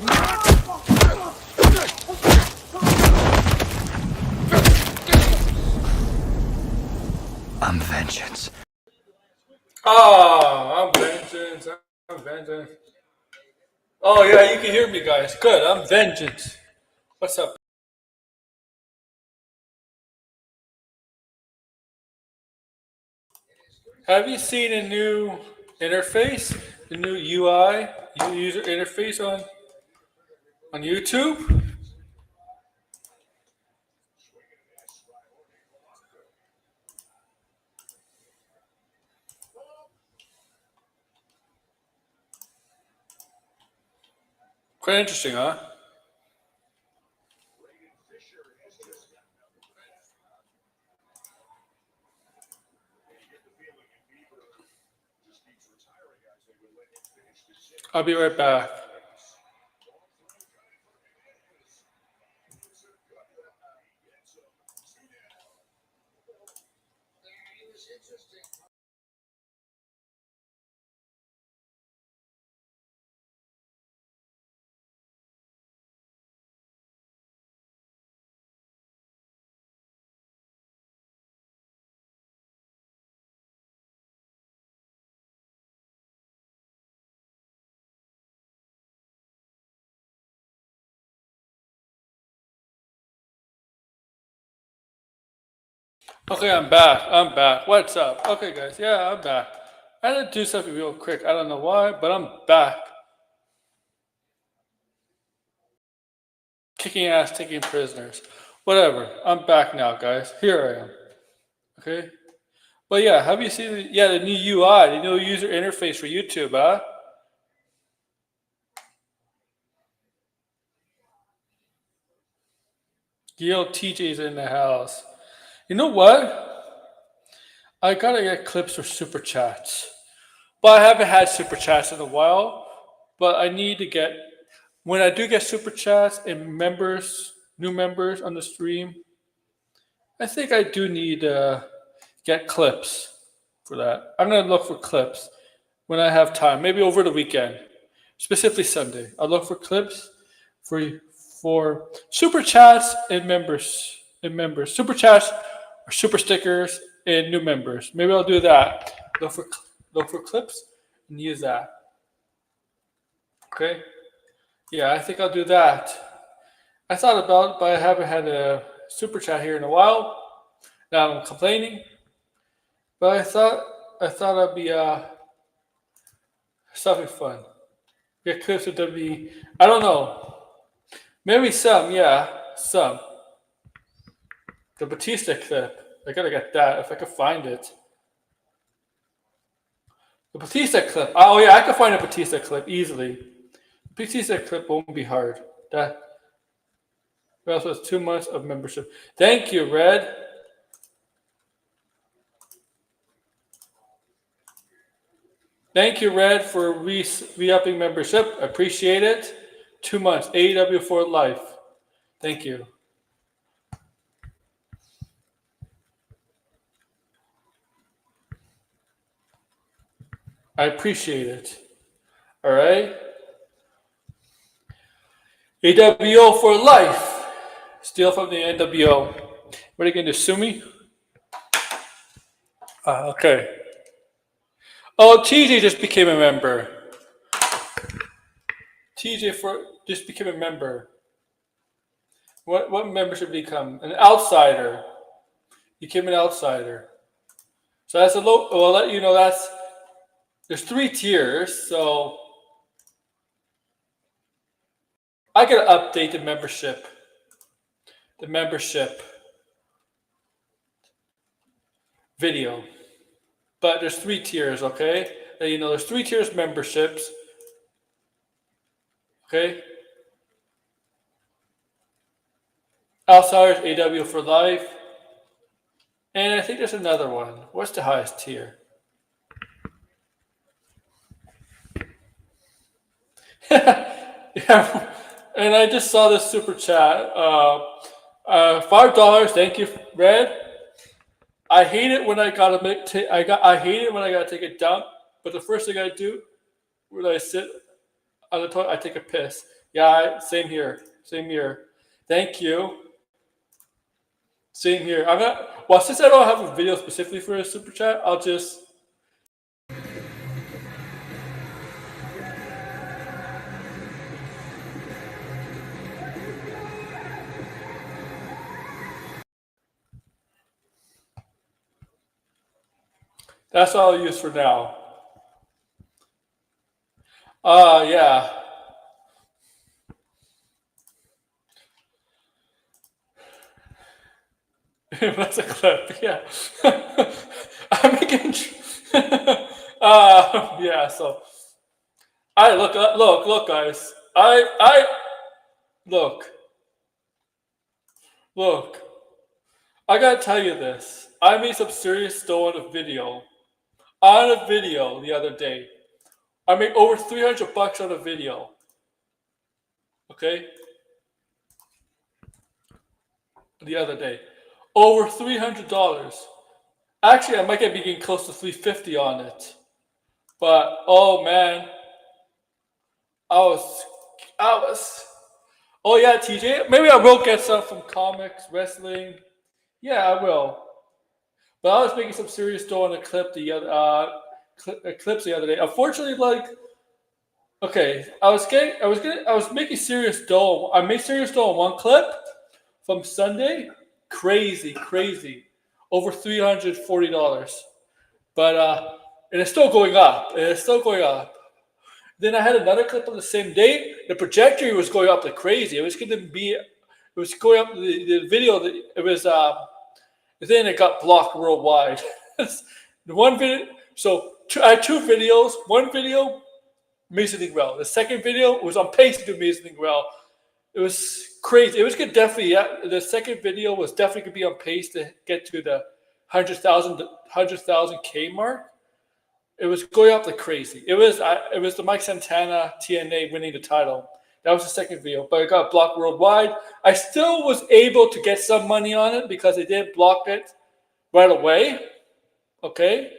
I'm vengeance. Oh, I'm vengeance. I'm vengeance. Oh, yeah, you can hear me, guys. Good. I'm vengeance. What's up? Have you seen a new interface? The new UI, user interface on YouTube? Quite interesting, huh? I'll be right back. Okay, I'm back. I'm back. What's up? Okay, guys. Yeah, I'm back. I had to do something real quick. I don't know why, but I'm back. Kicking ass, taking prisoners. Whatever. I'm back now, guys. Here I am. Okay? But yeah, have you seen the new UI, the new user interface for YouTube, huh? Yo, TJ's in the house. You know what? I gotta get clips for super chats. But I haven't had super chats in a while. But I need to get when I do get super chats and new members on the stream. I think I do need to get clips for that. I'm gonna look for clips when I have time, maybe over the weekend, specifically Sunday. I'll look for clips for for super chats and members, super chats or super stickers and new members. Maybe I'll do that. Look for clips and use that. Okay. Yeah, I think I'll do that. I thought about it, but I haven't had a super chat here in a while. Now I'm complaining, but I thought I'd be something fun. Get clips of W. I don't know. Maybe some, yeah, some. The Batista clip. I gotta get that if I can find it. The Batista clip. Oh yeah, I can find a Batista clip easily. The Batista clip won't be hard. That also has 2 months of membership. Thank you, Red. Thank you, Red, for re-upping membership. I appreciate it. 2 months. AEW for life. Thank you. I appreciate it. All right. AWO for life. Steal from the NWO. What are you going to sue me? Okay. Oh, TJ just became a member. Just became a member. What membership did he become? An outsider. He became an outsider. So that's a low. Well, I'll let you know there's 3 tiers. So I gotta update the membership. The membership video. But there's 3 tiers, okay? And, there's 3 tiers memberships. Okay? Outsiders, AW for life. And I think there's another one. What's the highest tier? Yeah. And I just saw this super chat. $5. Thank you, Red. I hate it when I hate it when I gotta take a dump. But the first thing I do when I sit on the toilet, I take a piss. Yeah, same here. Same here. Thank you. Same here. I'm not. Well, since I don't have a video specifically for a super chat, I'll just. That's all I'll use for now. Yeah. That's a clip. Yeah. I'm making. Yeah. So, I look, guys. I look. I gotta tell you this. I made some serious dough on a video. The other day. I made over $300 on a video. Okay? The other day. Over $300. Actually, I might be getting close to $350 on it. But oh man. I was oh yeah, TJ. Maybe I will get some from comics, wrestling. Yeah, I will. But I was making some serious dough on a clip clips the other day. Unfortunately, okay, I was making serious dough. I made serious dough on one clip from Sunday. Crazy. Over $340. But and it's still going up. Then I had another clip on the same day. The trajectory was going up like crazy. It was going up the video. Then it got blocked worldwide. The one video. So I had two videos. One video, amazing well. The second video was on pace to do amazing well. It was crazy. It was good. Definitely, yeah. The second video was definitely going to be on pace to get to the 100,000 K mark. It was going up like crazy. It was the Mike Santana TNA winning the title. That was the second video, but it got blocked worldwide. I still was able to get some money on it because they didn't block it right away. Okay?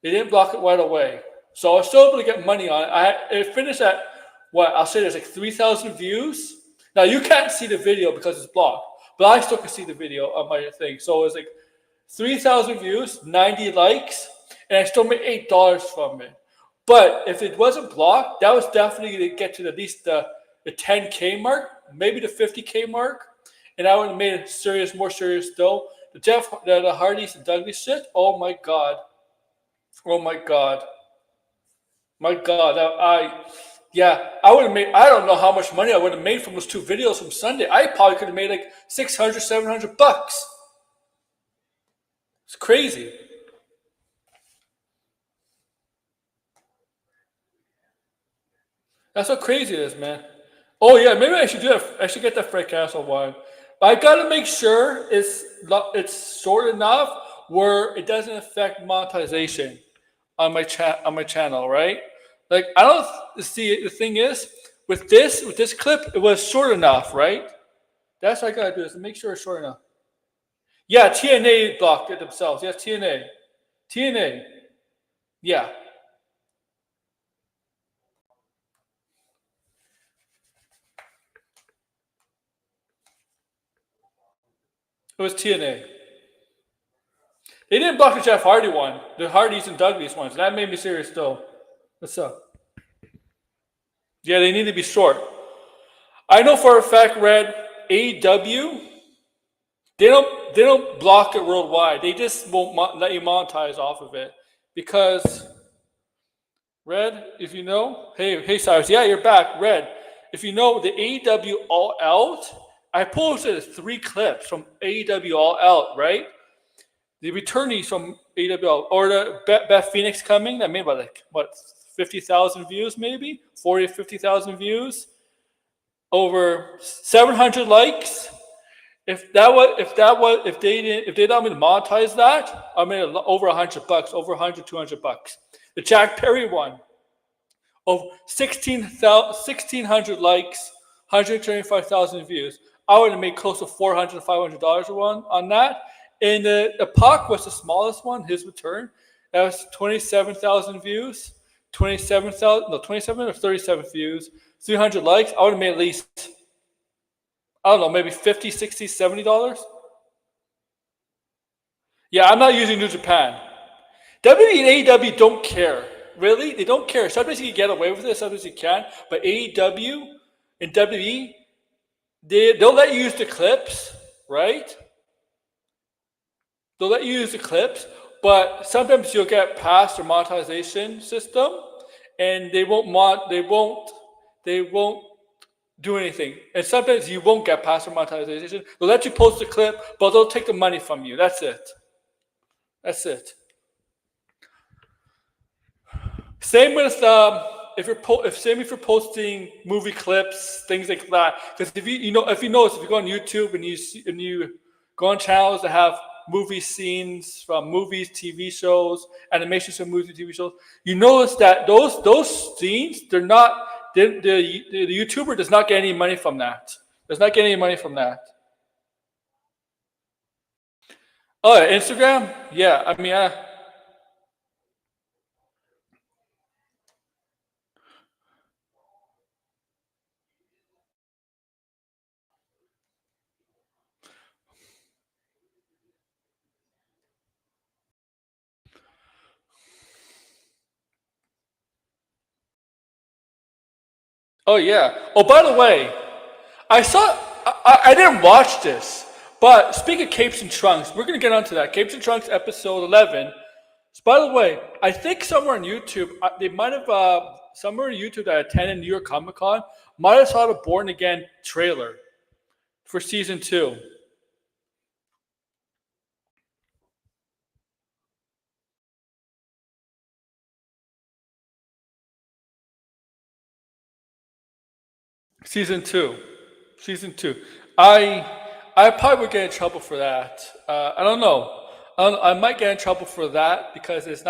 They didn't block it right away. So I was still able to get money on it. It finished at, I'll say there's like 3,000 views. Now, you can't see the video because it's blocked, but I still can see the video on my thing. So it was like 3,000 views, 90 likes, and I still made $8 from it. But if it wasn't blocked, that was definitely going to get to at least the 10K mark, maybe the 50K mark, and I would have made it more serious though. The Hardys and Douglas shit. Oh my god. I would have made. I don't know how much money I would have made from those two videos from Sunday. I probably could have made like $600, $700. It's crazy. That's how crazy it is, man. Oh yeah, maybe I should do that. I should get that Fred Castle one. But I gotta make sure it's short enough where it doesn't affect monetization on my channel, right? Like I don't see. The thing is, with this clip, it was short enough, right? That's what I gotta do is make sure it's short enough. Yeah, TNA blocked it themselves. Yes, TNA. Yeah. It was TNA. They didn't block the Jeff Hardy one, the Hardys and Dudleys ones. That made me serious though. What's up? Yeah, they need to be short. I know for a fact, Red, AEW, they don't block it worldwide. They just won't let you monetize off of it. Because, Red, if you know, hey Cyrus, yeah, you're back. Red, if you know the AEW All Out, I posted 3 clips from AEW All Out, right? The returnees from AEW All Out, or the Beth Phoenix coming, that made about 50,000 views, maybe 40 to 50,000 views, over 700 likes. If they don't me to monetize that, I made over $100, over $200. The Jack Perry one, of 1,600 likes, 125,000 views. I would have made close to $400 to $500 on that. And the Puck was the smallest one, his return. That was 27,000 views. 27 or 37 views. 300 likes, I would have made at least, I don't know, maybe $50, $60, $70. Yeah, I'm not using New Japan. WWE and AEW don't care. Really? They don't care. Sometimes you can get away with it, sometimes you can't. But AEW and WWE, they'll let you use the clips, right? They'll let you use the clips, but sometimes you'll get past their monetization system, and they won't do anything. And sometimes you won't get past their monetization. They'll let you post the clip, but they'll take the money from you. That's it. That's it. Same with if you're posting movie clips, things like that. Because if you notice, if you go on YouTube and you go on channels that have movie scenes from movies, TV shows, animations from movies, TV shows, you notice that those scenes, they're not the YouTuber does not get any money from that. Does not get any money from that. Oh, Instagram? Yeah, I mean, oh yeah. Oh, by the way, I didn't watch this, but speaking of Capes and Trunks, we're gonna get onto that. Capes and Trunks episode 11. So by the way, I think somewhere on YouTube, they might have somewhere on YouTube that I attended New York Comic Con might have saw the Born Again trailer for season 2. Season 2. Season 2. I probably would get in trouble for that. I don't know. I might get in trouble for that because it's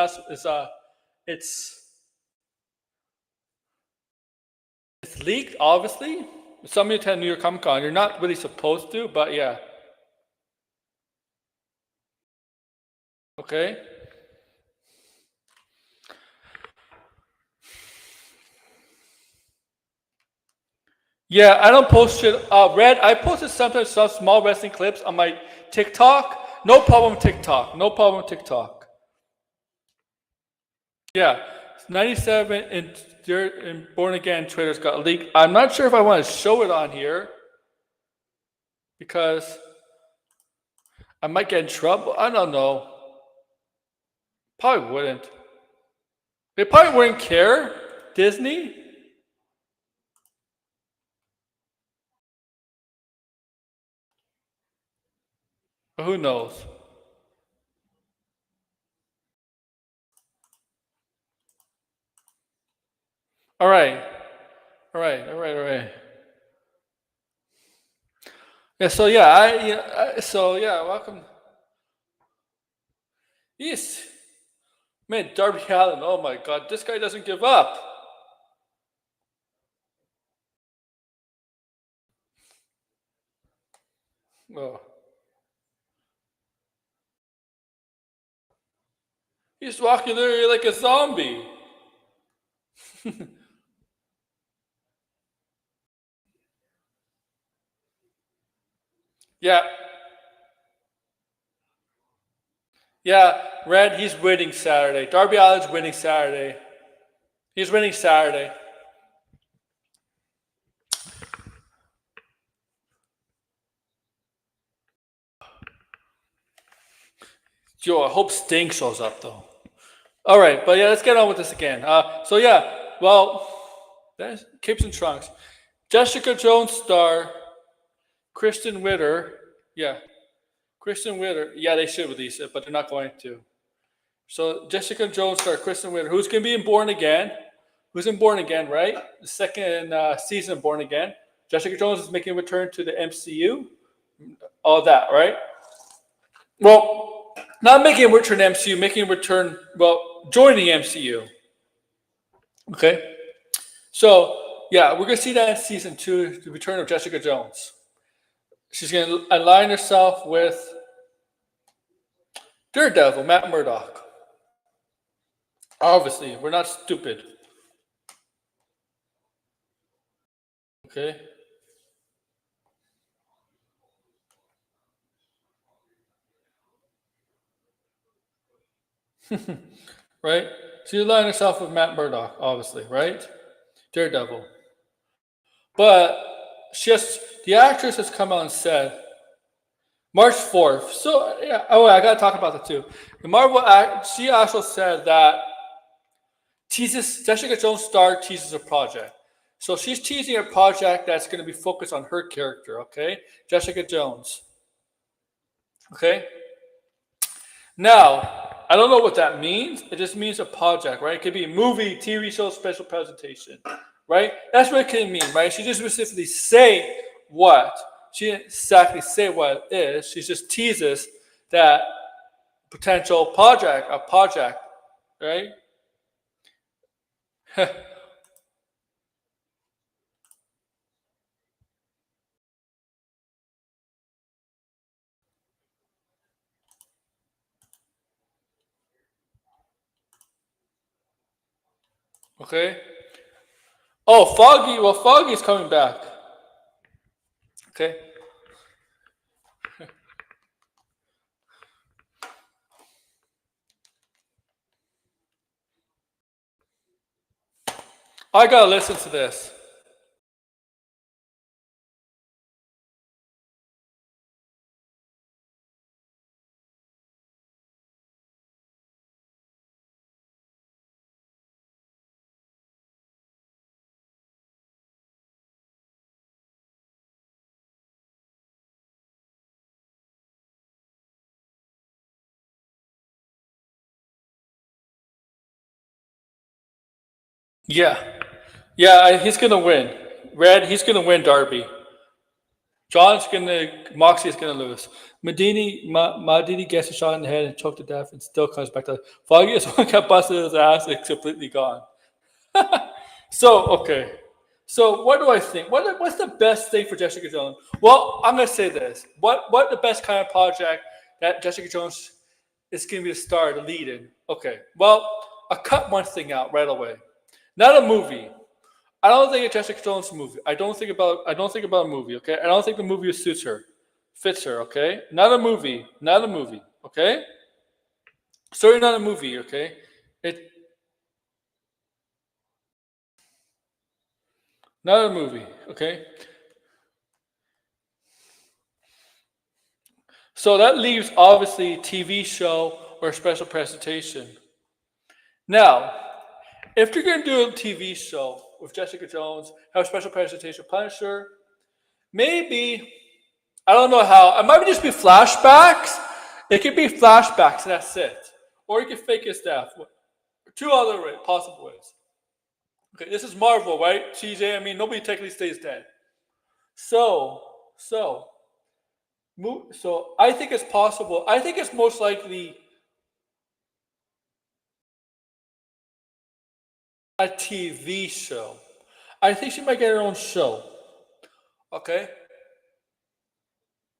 leaked. Obviously, some of you attend New York Comic Con. You're not really supposed to, but yeah. Okay. Yeah, I don't post shit. Red, I posted sometimes some small wrestling clips on my TikTok. No problem with TikTok. No problem with TikTok. Yeah, 97 and Born Again trailers got leaked. I'm not sure if I want to show it on here because I might get in trouble. I don't know. Probably wouldn't. They probably wouldn't care. Disney? But who knows? All right. All right. All right. All right. Yeah, so yeah, welcome. Yes. Man, Darby Allin, oh my god, this guy doesn't give up. Oh. He's walking there like a zombie. Yeah. Yeah, Red, he's winning Saturday. Darby Allin's winning Saturday. He's winning Saturday. Yo, I hope Sting shows up though. All right, but yeah, let's get on with this again. So yeah, well, that's Capes and Trunks. Jessica Jones star Krysten Ritter. Yeah, Krysten Ritter. Yeah, they should release it, but they're not going to. So Jessica Jones star Krysten Ritter, who's going to be in Born Again. Who's in Born Again, right? The second season of Born Again. Jessica Jones is making a return to the MCU. All that, right? Well, not making a return to MCU, making a return, joining the MCU. Okay? So, yeah, we're going to see that in season 2, the return of Jessica Jones. She's going to align herself with Daredevil, Matt Murdock. Obviously, we're not stupid. Okay. Right? So you align yourself with Matt Murdock, obviously, right? Daredevil. But the actress has come out and said March 4th. So yeah, oh, I gotta talk about that too. The she also said that Jessica Jones star teases a project. So she's teasing a project that's going to be focused on her character. Okay, Jessica Jones. Okay. Now, I don't know what that means. It just means a project, right? It could be a movie, TV show, special presentation, right? That's what it can mean, right? She just specifically say what. She didn't exactly say what it is. She just teases that potential project, right? Okay. Oh, Foggy. Well, Foggy's coming back. Okay. I gotta listen to this. Yeah. Yeah, he's gonna win. Red, he's gonna win Darby. Moxie's gonna lose. Madini gets a shot in the head and choked to death and still comes back to life. Foggy is one got busted in his ass and completely gone. So, okay. So what do I think? What's the best thing for Jessica Jones? Well, I'm gonna say this. What the best kind of project that Jessica Jones is gonna be the star, the lead in? Okay. Well, I'll cut one thing out right away. Not a movie. I don't think a Jessica Jones movie. I don't think about a movie. Okay. I don't think the movie fits her. Okay. Not a movie. Not a movie. Okay. Sorry, not a movie. Okay. It not a movie. Okay. So that leaves obviously TV show or special presentation. Now, if you're gonna do a TV show with Jessica Jones, have a special presentation Punisher, maybe I don't know how. It might just be flashbacks. It could be flashbacks, and that's it. Or you can fake his death. Two other possible ways. Okay, this is Marvel, right? CJ, I mean, nobody technically stays dead. So, so, so I think it's possible. I think it's most likely a TV show. I think she might get her own show. Okay?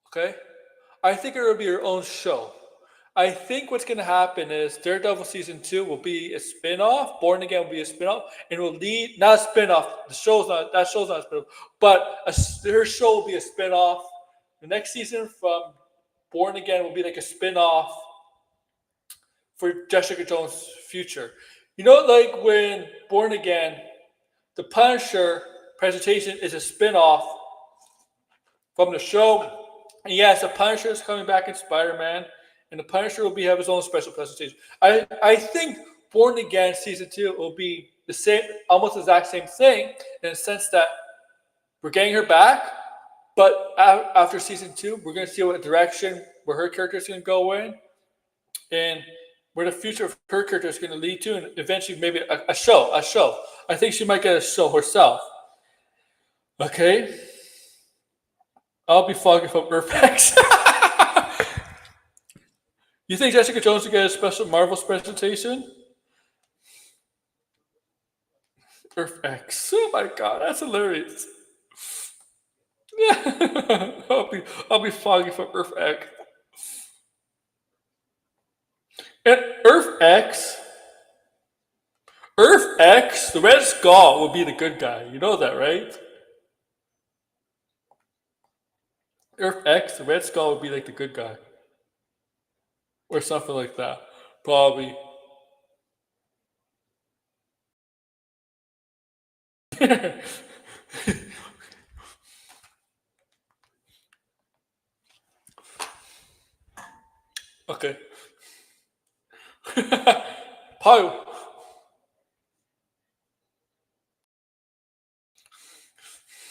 Okay? I think it will be her own show. I think what's going to happen is Daredevil season 2 will be a spin-off. Born Again will be a spin-off, and will lead not a spin-off. That show's not a spin-off, but her show will be a spin-off. The next season from Born Again will be like a spin-off for Jessica Jones' future. You know, like when Born Again, the Punisher presentation is a spin-off from the show. And yes, the Punisher is coming back in Spider-Man, and the Punisher will have his own special presentation. I think Born Again season 2 will be the same, almost the exact same thing, in the sense that we're getting her back, but after season 2, we're going to see what direction where her character is going to go in, and where the future of her character is going to lead to, and eventually maybe a show. I think she might get a show herself. Okay? I'll be fogging from Earthx. You think Jessica Jones will get a special Marvel's presentation? Earthx. Oh my god, that's hilarious. Yeah. I'll be fogging from Earthx. And Earth X, the Red Skull will be the good guy. You know that, right? Earth X, the Red Skull would be like the good guy. Or something like that. Probably. Okay. Probably.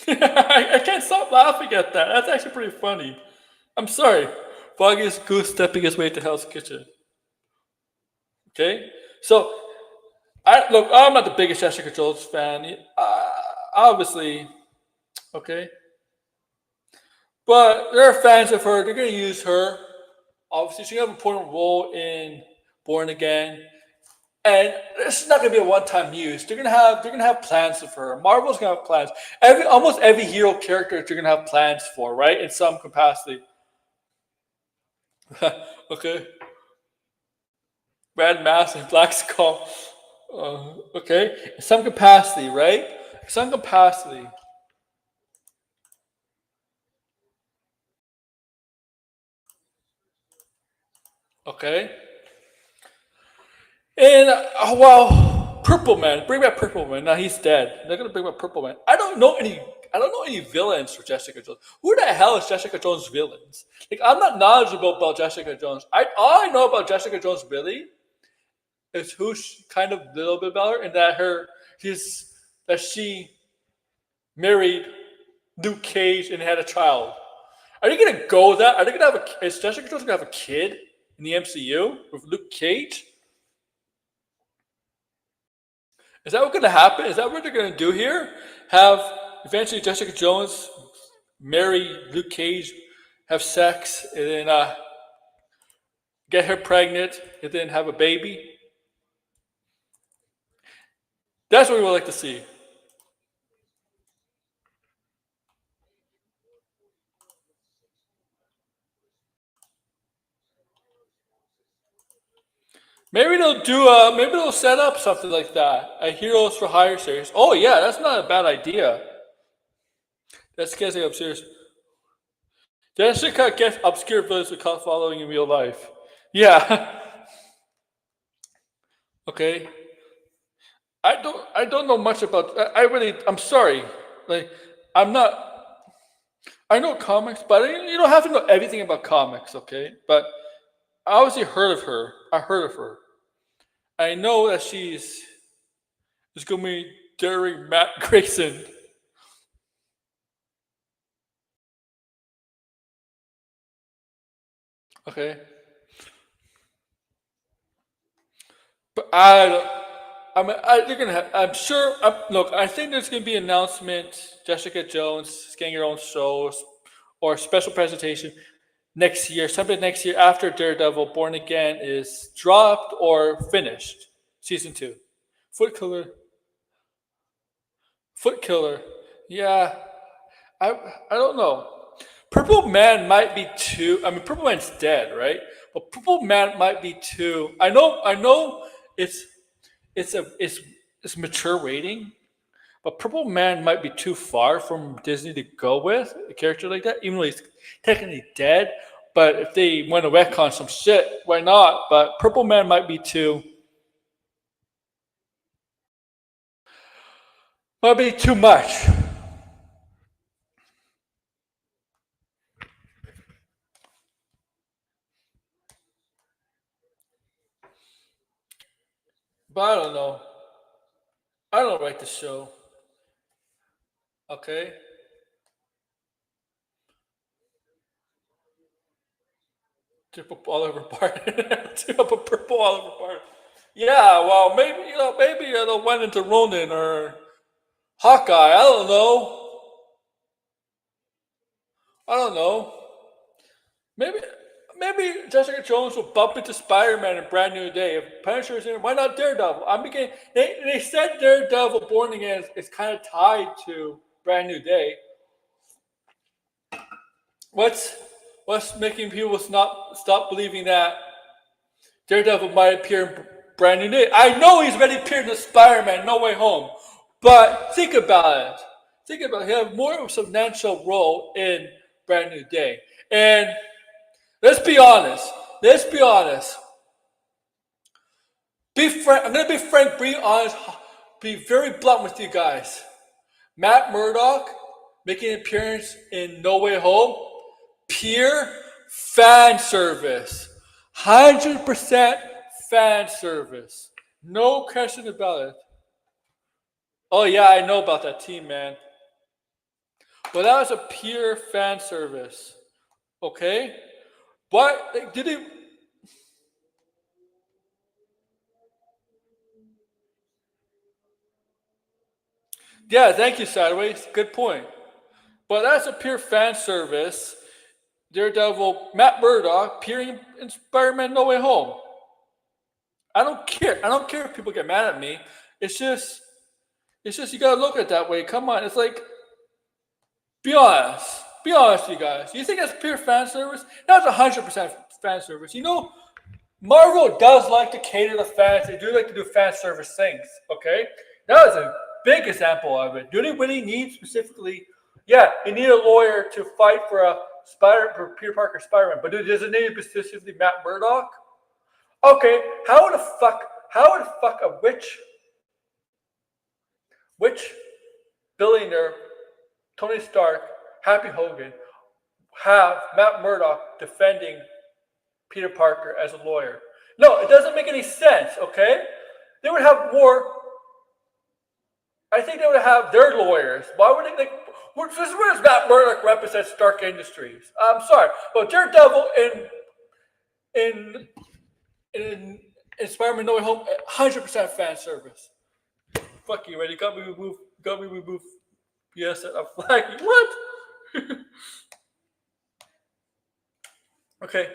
I can't stop laughing at that. That's actually pretty funny. I'm sorry. Foggy is goose stepping his way to Hell's Kitchen. Okay? So, I'm not the biggest Jessica Jones fan. Obviously, okay? But there are fans of her. They're going to use her. Obviously, she's going to have an important role in Born Again. And this is not going to be a one-time use. They're gonna have plans for her. Marvel's gonna have plans. Almost every hero character they're gonna have plans for, right? In some capacity. Okay. Red Mask and Black Skull. Okay. In some capacity, right? Some capacity. Okay. And Purple Man. Bring back Purple Man. Now he's dead. They're gonna bring back Purple Man. I don't know any villains for Jessica Jones. Who the hell is Jessica Jones' villains? Like I'm not knowledgeable about Jessica Jones. All I know about Jessica Jones really is who's kind of a little bit about her, and that she married Luke Cage and had a child. Are they gonna go with that? Are they gonna have is Jessica Jones gonna have a kid in the MCU with Luke Cage? Is that what's going to happen? Is that what they're going to do here? Have eventually Jessica Jones marry Luke Cage, have sex, and then get her pregnant, and then have a baby? That's what we would like to see. Maybe they'll maybe they'll set up something like that. A Heroes for Hire series. Oh yeah, that's not a bad idea. That's getting up serious. Jessica gets obscure villains with cult following in real life. Yeah. Okay. I don't know much about. I'm sorry. Like I'm not. I know comics, but you don't have to know everything about comics, okay? But I obviously heard of her. I heard of her. I know that she's going to be during Matt Grayson. Okay, but they're gonna have. I'm sure. Look, I think there's gonna be an announcement. Jessica Jones is getting her own shows or special presentation next year. Something next year after Daredevil Born Again is dropped or finished. Season 2. Foot Killer. Foot Killer. Yeah, I I don't know. Purple Man might be too. I mean, Purple Man's dead, right? But Purple Man might be too. I know. It's it's mature rating, but Purple Man might be too far from Disney to go with a character like that, even though he's technically dead. But if they want to retcon some shit, why not? But Purple Man might be too much. But I don't know. I don't write the show. Okay. Tip up Oliver Parton. Tip up a purple Oliver Parton. Yeah, well, maybe they'll went into Ronin or Hawkeye. I don't know. I don't know. Maybe maybe Jessica Jones will bump into Spider-Man in Brand New Day. If Punisher's in it, why not Daredevil? I'm beginning. They said Daredevil Born Again is kind of tied to Brand New Day. What's what's making people stop believing that Daredevil might appear in Brand New Day? I know he's already appeared in Spider-Man No Way Home, but think about it. Think about it. He has more of a substantial role in brand new day. And let's be honest. Let's be honest. I'm gonna be frank, be honest, be very blunt with you guys. Matt Murdock making an appearance in No Way Home, pure fan service. 100% fan service. No question about it. Oh yeah, I know about that team, man. But that was a pure fan service. Okay? What did he? Yeah, thank you, Sideways. Good point. But that's a pure fan service. Daredevil, Matt Murdock, appearing in Spider-Man No Way Home. I don't care. I don't care if people get mad at me. It's just you gotta look at it that way. Come on. It's like, be honest. Be honest, you guys. You think that's pure fan service? That's 100% fan service. You know, Marvel does like to cater to fans. They do like to do fan service things. Okay? That was a big example of it. Do they really need specifically? Yeah, you need a lawyer to fight for Peter Parker Spider-Man, but does it need specifically Matt Murdock? Okay, how the fuck a which billionaire, Tony Stark, Happy Hogan, have Matt Murdock defending Peter Parker as a lawyer? No, it doesn't make any sense, okay? They would have more. I think they would have their lawyers. Why would they? This is where Matt Murdock represents Stark Industries. I'm sorry, but Daredevil in Spider-Man No Way Home, 100% fan service. Fuck you, ready? Got me removed. Yes, I'm flagging. What? Okay.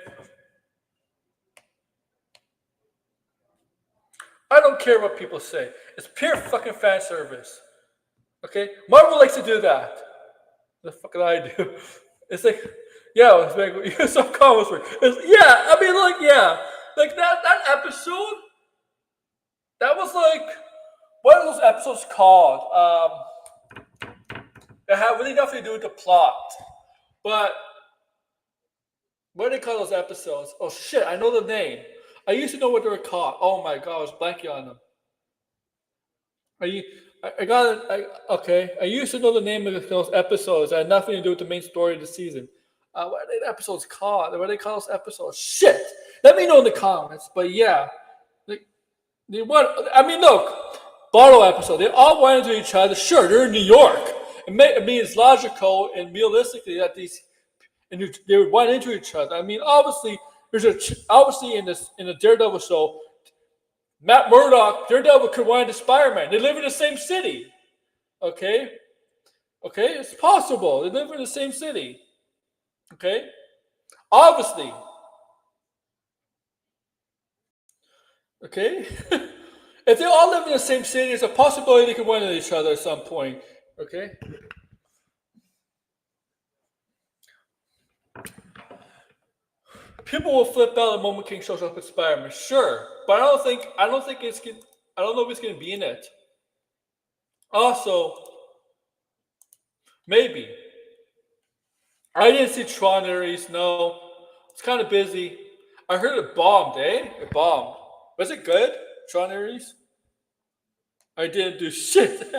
I don't care what people say. It's pure fucking fan service. Okay? Marvel likes to do that. The fuck did I do? It's like, yeah, it's like, some comments were, yeah, I mean, like, yeah. Like, that episode, that was like, what are those episodes called? They have really nothing to do with the plot. But, what do they call those episodes? Oh shit, I know the name. I used to know what they were called. Oh my god, I was blanking on them. I got it. Okay. I used to know the name of those episodes. It had nothing to do with the main story of the season. What are the episodes called? What do they call those episodes? Shit. Let me know in the comments. But yeah. I mean, look. Bottle episode. They all went into each other. Sure, they're in New York. I mean, it's logical and realistically that they would run into each other. I mean, obviously, obviously in the Daredevil show, Matt Murdock, Daredevil could run into Spider-Man. They live in the same city. Okay? Okay? It's possible. They live in the same city. Okay? Obviously. Okay? If they all live in the same city, there's a possibility they could run into each other at some point. Okay? People will flip out the moment King shows up with Spider-Man. Sure. But I don't know if it's gonna be in it. Also, maybe. I didn't see Tron Ares, no. It's kind of busy. I heard it bombed, eh? It bombed. Was it good, Tron Ares? I didn't do shit.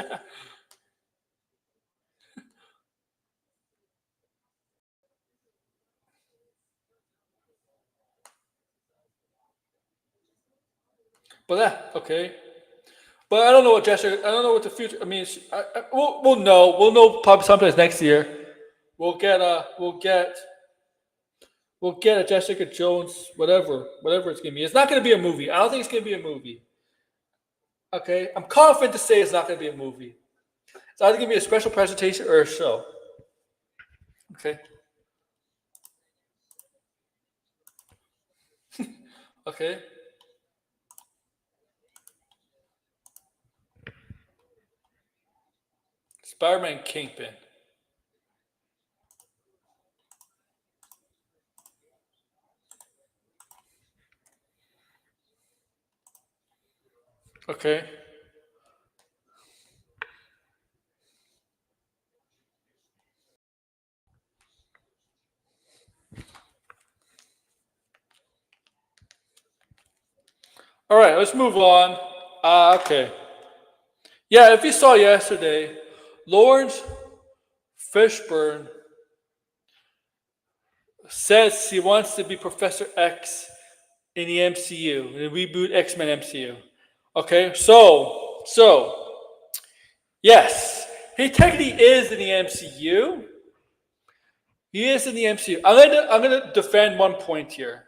But okay. But I don't know what Jessica. I don't know what the future. I mean, we'll know. We'll know probably sometime next year. We'll get a Jessica Jones, whatever it's gonna be. It's not gonna be a movie. I don't think it's gonna be a movie. Okay, I'm confident to say it's not gonna be a movie. It's either gonna be a special presentation or a show. Okay. Okay. Spider-Man Kingpin. Okay. All right, let's move on. Okay. Yeah, if you saw yesterday, Laurence Fishburne says he wants to be Professor X in the MCU, in the reboot X-Men MCU. Okay, so yes, he technically is in the MCU. He is in the MCU. I'm gonna defend one point here.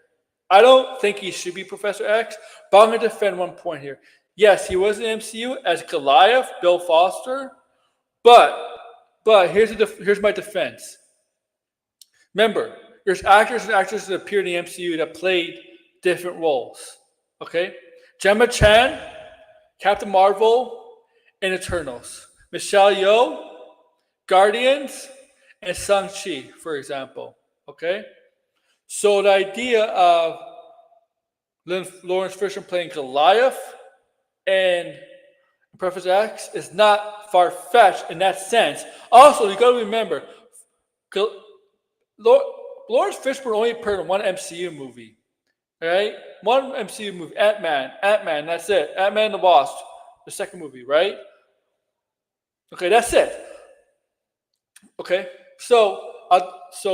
I don't think he should be Professor X, but I'm gonna defend one point here. Yes, he was in the MCU as Goliath, Bill Foster, but here's my defense. Remember, there's actors and actresses that appeared in the MCU that played different roles. Okay, Gemma Chan, Captain Marvel, and Eternals. Michelle Yeoh, Guardians, and Shang-Chi, for example. Okay? So the idea of Laurence Fishburne playing Goliath and Professor X is not far-fetched in that sense. Also, you got to remember, Laurence Fishburne only appeared in one MCU movie. Right? One MCU movie, Ant-Man, that's it. Ant-Man and the Wasp, the second movie, right? Okay, that's it. Okay, so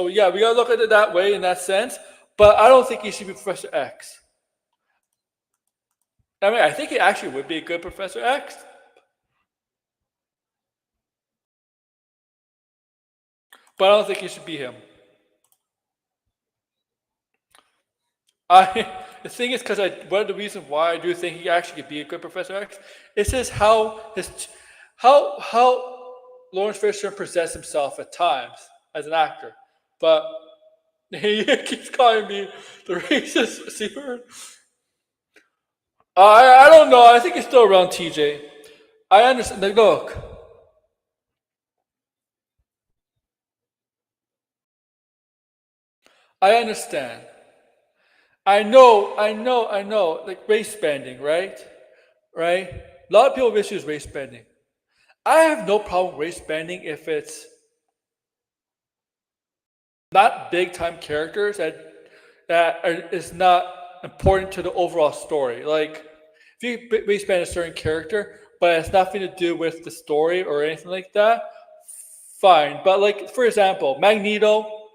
yeah, we gotta look at it that way in that sense. But I don't think he should be Professor X. I mean, I think he actually would be a good Professor X. But I don't think he should be him. The thing is, one of the reasons why I do think he actually could be a good Professor X is just how Laurence Fishburne presents himself at times as an actor. But he keeps calling me the racist C-word. I don't know. I think he's still around, TJ. I understand. Look. I understand. I know. Like race bending, right? Right? A lot of people have issues with race bending. I have no problem with race bending if it's not big time characters is not important to the overall story. Like if you race bend a certain character, but it's nothing to do with the story or anything like that, fine. But like for example, Magneto,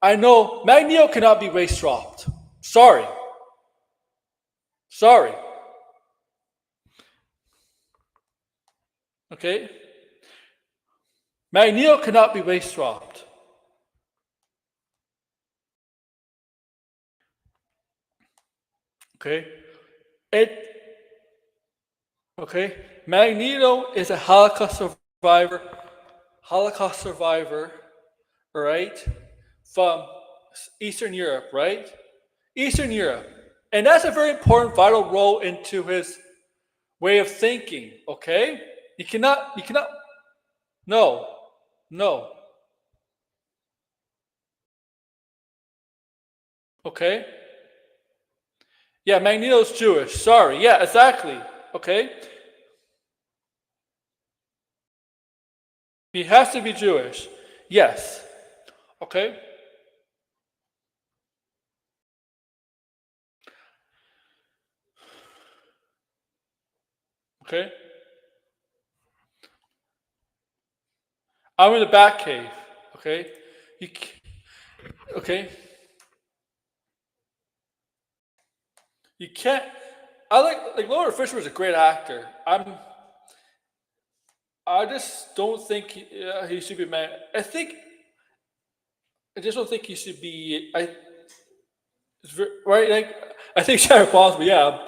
I know Magneto cannot be race swapped. Sorry. Okay? Magneto cannot be race swapped. Okay? Magneto is a Holocaust survivor, right? From Eastern Europe, right? Eastern Europe. And that's a very important, vital role into his way of thinking, okay? You cannot, no. Okay? Yeah, Magneto's Jewish. Sorry. Yeah, exactly. Okay? He has to be Jewish. Yes. Okay? Okay? I'm in the Batcave. Okay? Okay? You can't. I like Laurence Fishburne is a great actor. I just don't think he should be mad. I just don't think he should be. Right? Like I think Sharon Ball's, yeah,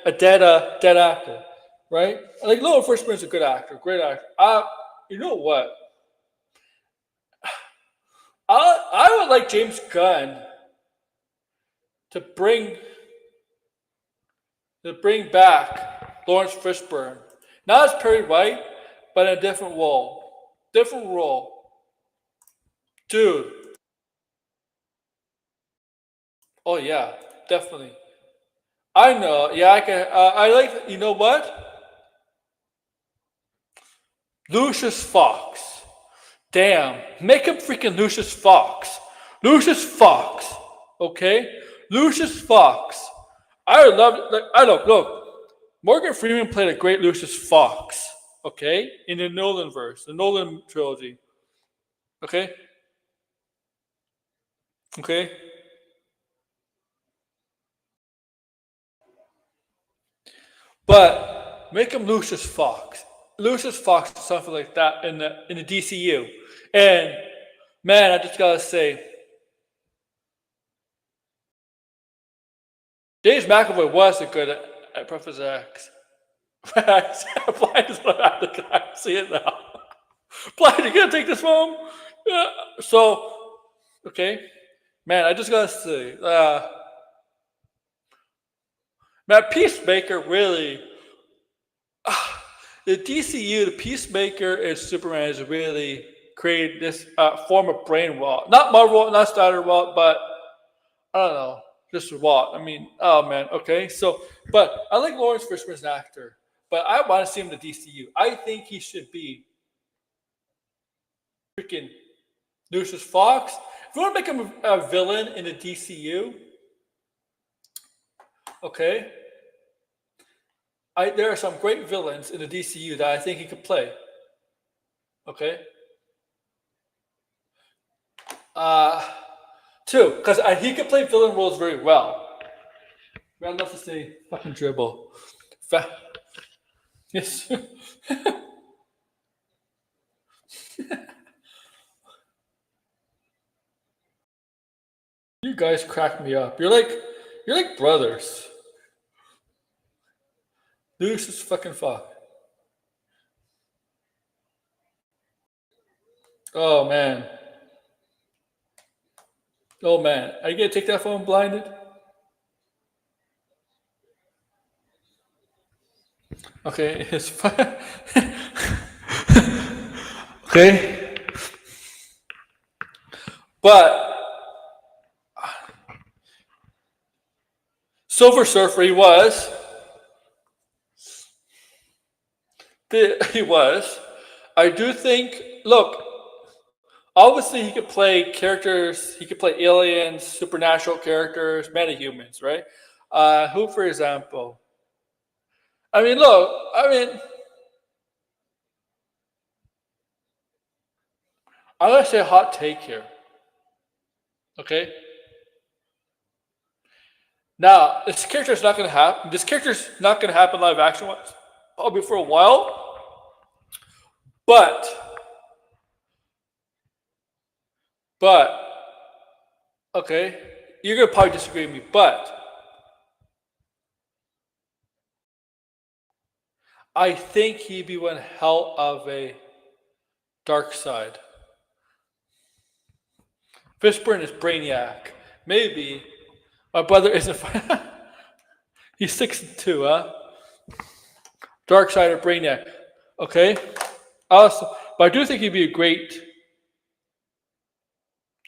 a dead actor, right? Like Laurence Fishburne is a good actor, great actor. You know what? I would like James Gunn to bring back Laurence Fishburne, not as Perry White, but in a different role. Dude. Oh yeah, definitely. I know. Yeah, I can. I like. You know what? Lucius Fox. Damn. Make him freaking Lucius Fox. Okay? Lucius Fox. I would love, like, I don't look. Morgan Freeman played a great Lucius Fox, okay, in the Nolan verse, the Nolan trilogy, okay, okay. But make him Lucius Fox, something like that in the DCU, and man, I just gotta say, James McAvoy was a good at Professor X. Blind is what I have to see it now. Blind, you gonna take this home? Yeah. So, okay, man, I just gotta say, man, Peacemaker really, the DCU, the Peacemaker and Superman has really created this form of brain rot. Not Marvel, not Starter rot, but I don't know, just rot. I mean, oh man, okay. So, but I like Laurence Fishburne as an actor, but I want to see him in the DCU. I think he should be freaking Lucius Fox. If you want to make him a villain in the DCU, okay, there are some great villains in the DCU that I think he could play. Okay. Two, because he could play villain roles very well. I'd love to say fucking dribble. Yes. You guys crack me up. You're like brothers. Lucius fucking Fox. Oh man. Oh man. Are you gonna take that phone blinded? Okay, it's fine. Okay. But Silver Surfer he was. He was. I do think, look, obviously he could play characters, he could play aliens, supernatural characters, metahumans, right? Who, for example? I mean, look, I'm going to say a hot take here. Okay? Now, this character's not going to happen. This character's not going to happen live action wise, probably for a while. But, okay, you're going to probably disagree with me, but I think he'd be one hell of a dark side. Fishburne is Brainiac. Maybe my brother isn't. He's 6'2", huh? Dark side of Brainiac. Okay. Also, but I do think he'd be a great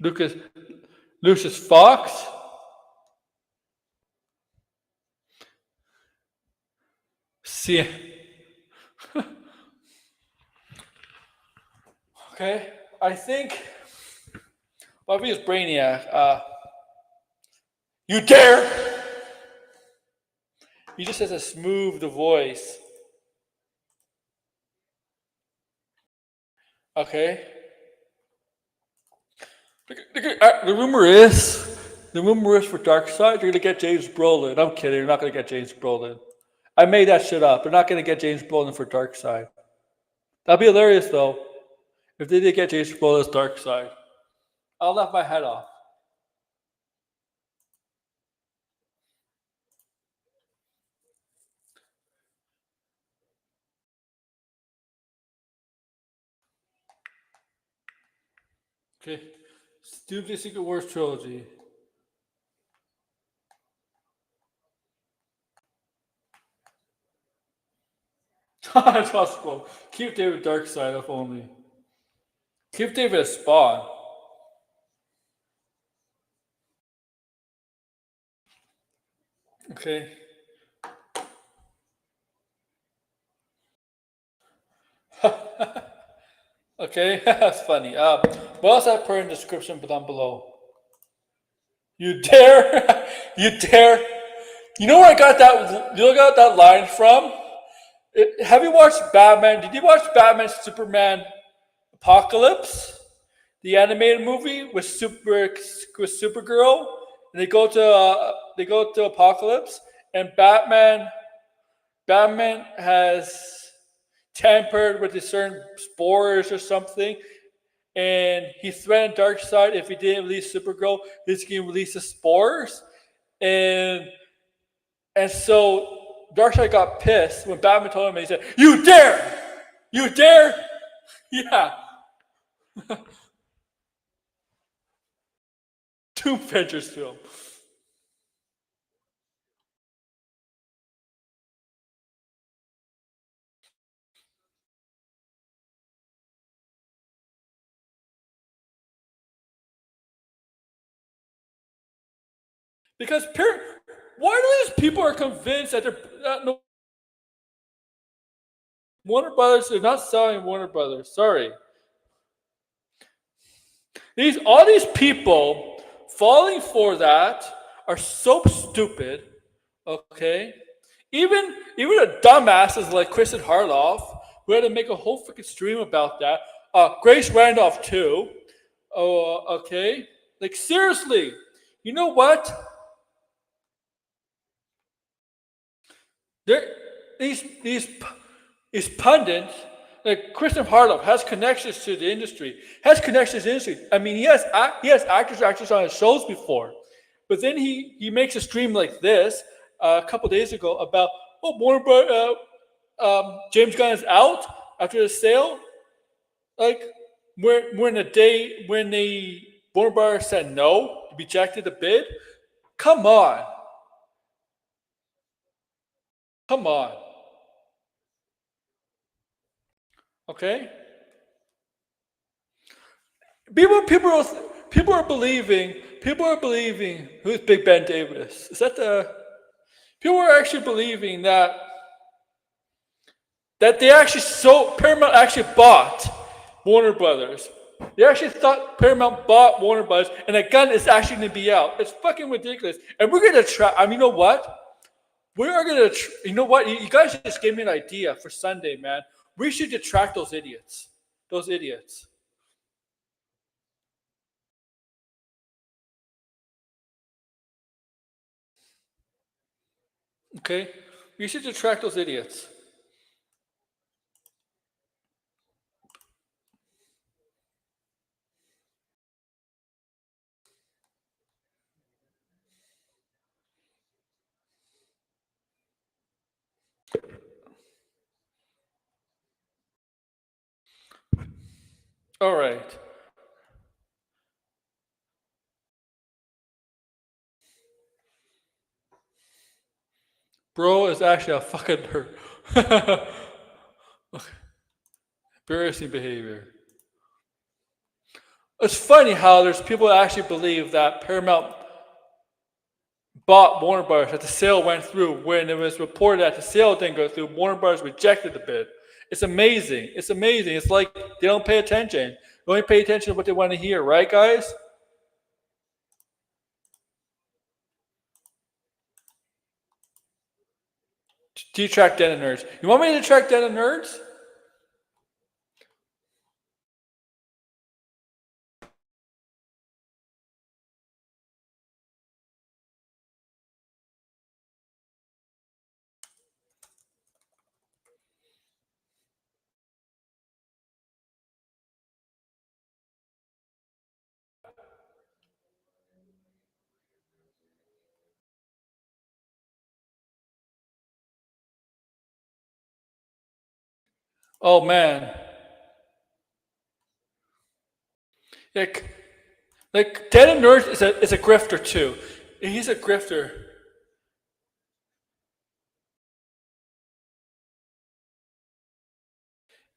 Lucius Fox. See. Okay. I think. Well, if he was Brainiac, you dare! He just has a smooth voice. Okay. The rumor is for Darkseid, you're gonna get James Brolin. I'm kidding. You're not gonna get James Brolin. I made that shit up. They're not gonna get James Brolin for Darkseid. That'd be hilarious though. If they did get James Brolin as Darkseid, I'll laugh my head off. Okay. Doomsday Secret Wars trilogy. It's possible. Keep David Darkseid if only. Keep David a Spawn. Okay. Okay, that's funny. What else I put in the description down below? You dare? You dare? You know where I got that? You got that line from? Have you watched Batman? Did you watch Batman Superman Apocalypse, the animated movie with Supergirl, and they go to Apocalypse, and Batman has tampered with a certain spores or something, and he threatened Darkseid if he didn't release Supergirl, he's going to release the spores, and so Darkseid got pissed when Batman told him, and he said, "You dare! You dare!" Yeah. Two Avengers film. Because why do these people are convinced that Warner Brothers is not selling Warner Brothers? Sorry, all these people falling for that are so stupid. Okay, even the dumbasses like Kristen Harloff, who had to make a whole freaking stream about that. Grace Randolph too. Oh, okay. Like seriously, you know what? There, these pundits, like Kristen Harloff, has connections to the industry. I mean, he has actors on his shows before, but then he makes a stream like this a couple days ago about James Gunn is out after the sale. Like we're in a day when the Warner Brothers said no, rejected the bid. Come on, come on. Okay. People are believing. People are believing. Who's Big Ben Davis? Is that the? People are actually believing that they actually Paramount actually bought Warner Brothers. They actually thought Paramount bought Warner Brothers, and that Gunn is actually going to be out. It's fucking ridiculous. And we're going to try. I mean, you know what? We are going to. You know what? You guys just gave me an idea for Sunday, man. We should detract those idiots. Those idiots. Okay? We should detract those idiots. All right. Bro is actually a fucking nerd. Embarrassing behavior. It's funny how there's people that actually believe that Paramount bought Warner Brothers, that the sale went through when it was reported that the sale didn't go through. Warner Brothers rejected the bid. It's amazing. It's amazing. It's like they don't pay attention. They only pay attention to what they want to hear, right, guys? Detract Den of Nerds. You want me to detract Den of Nerds? Oh man. Like, Den of Nerds is a grifter too. He's a grifter.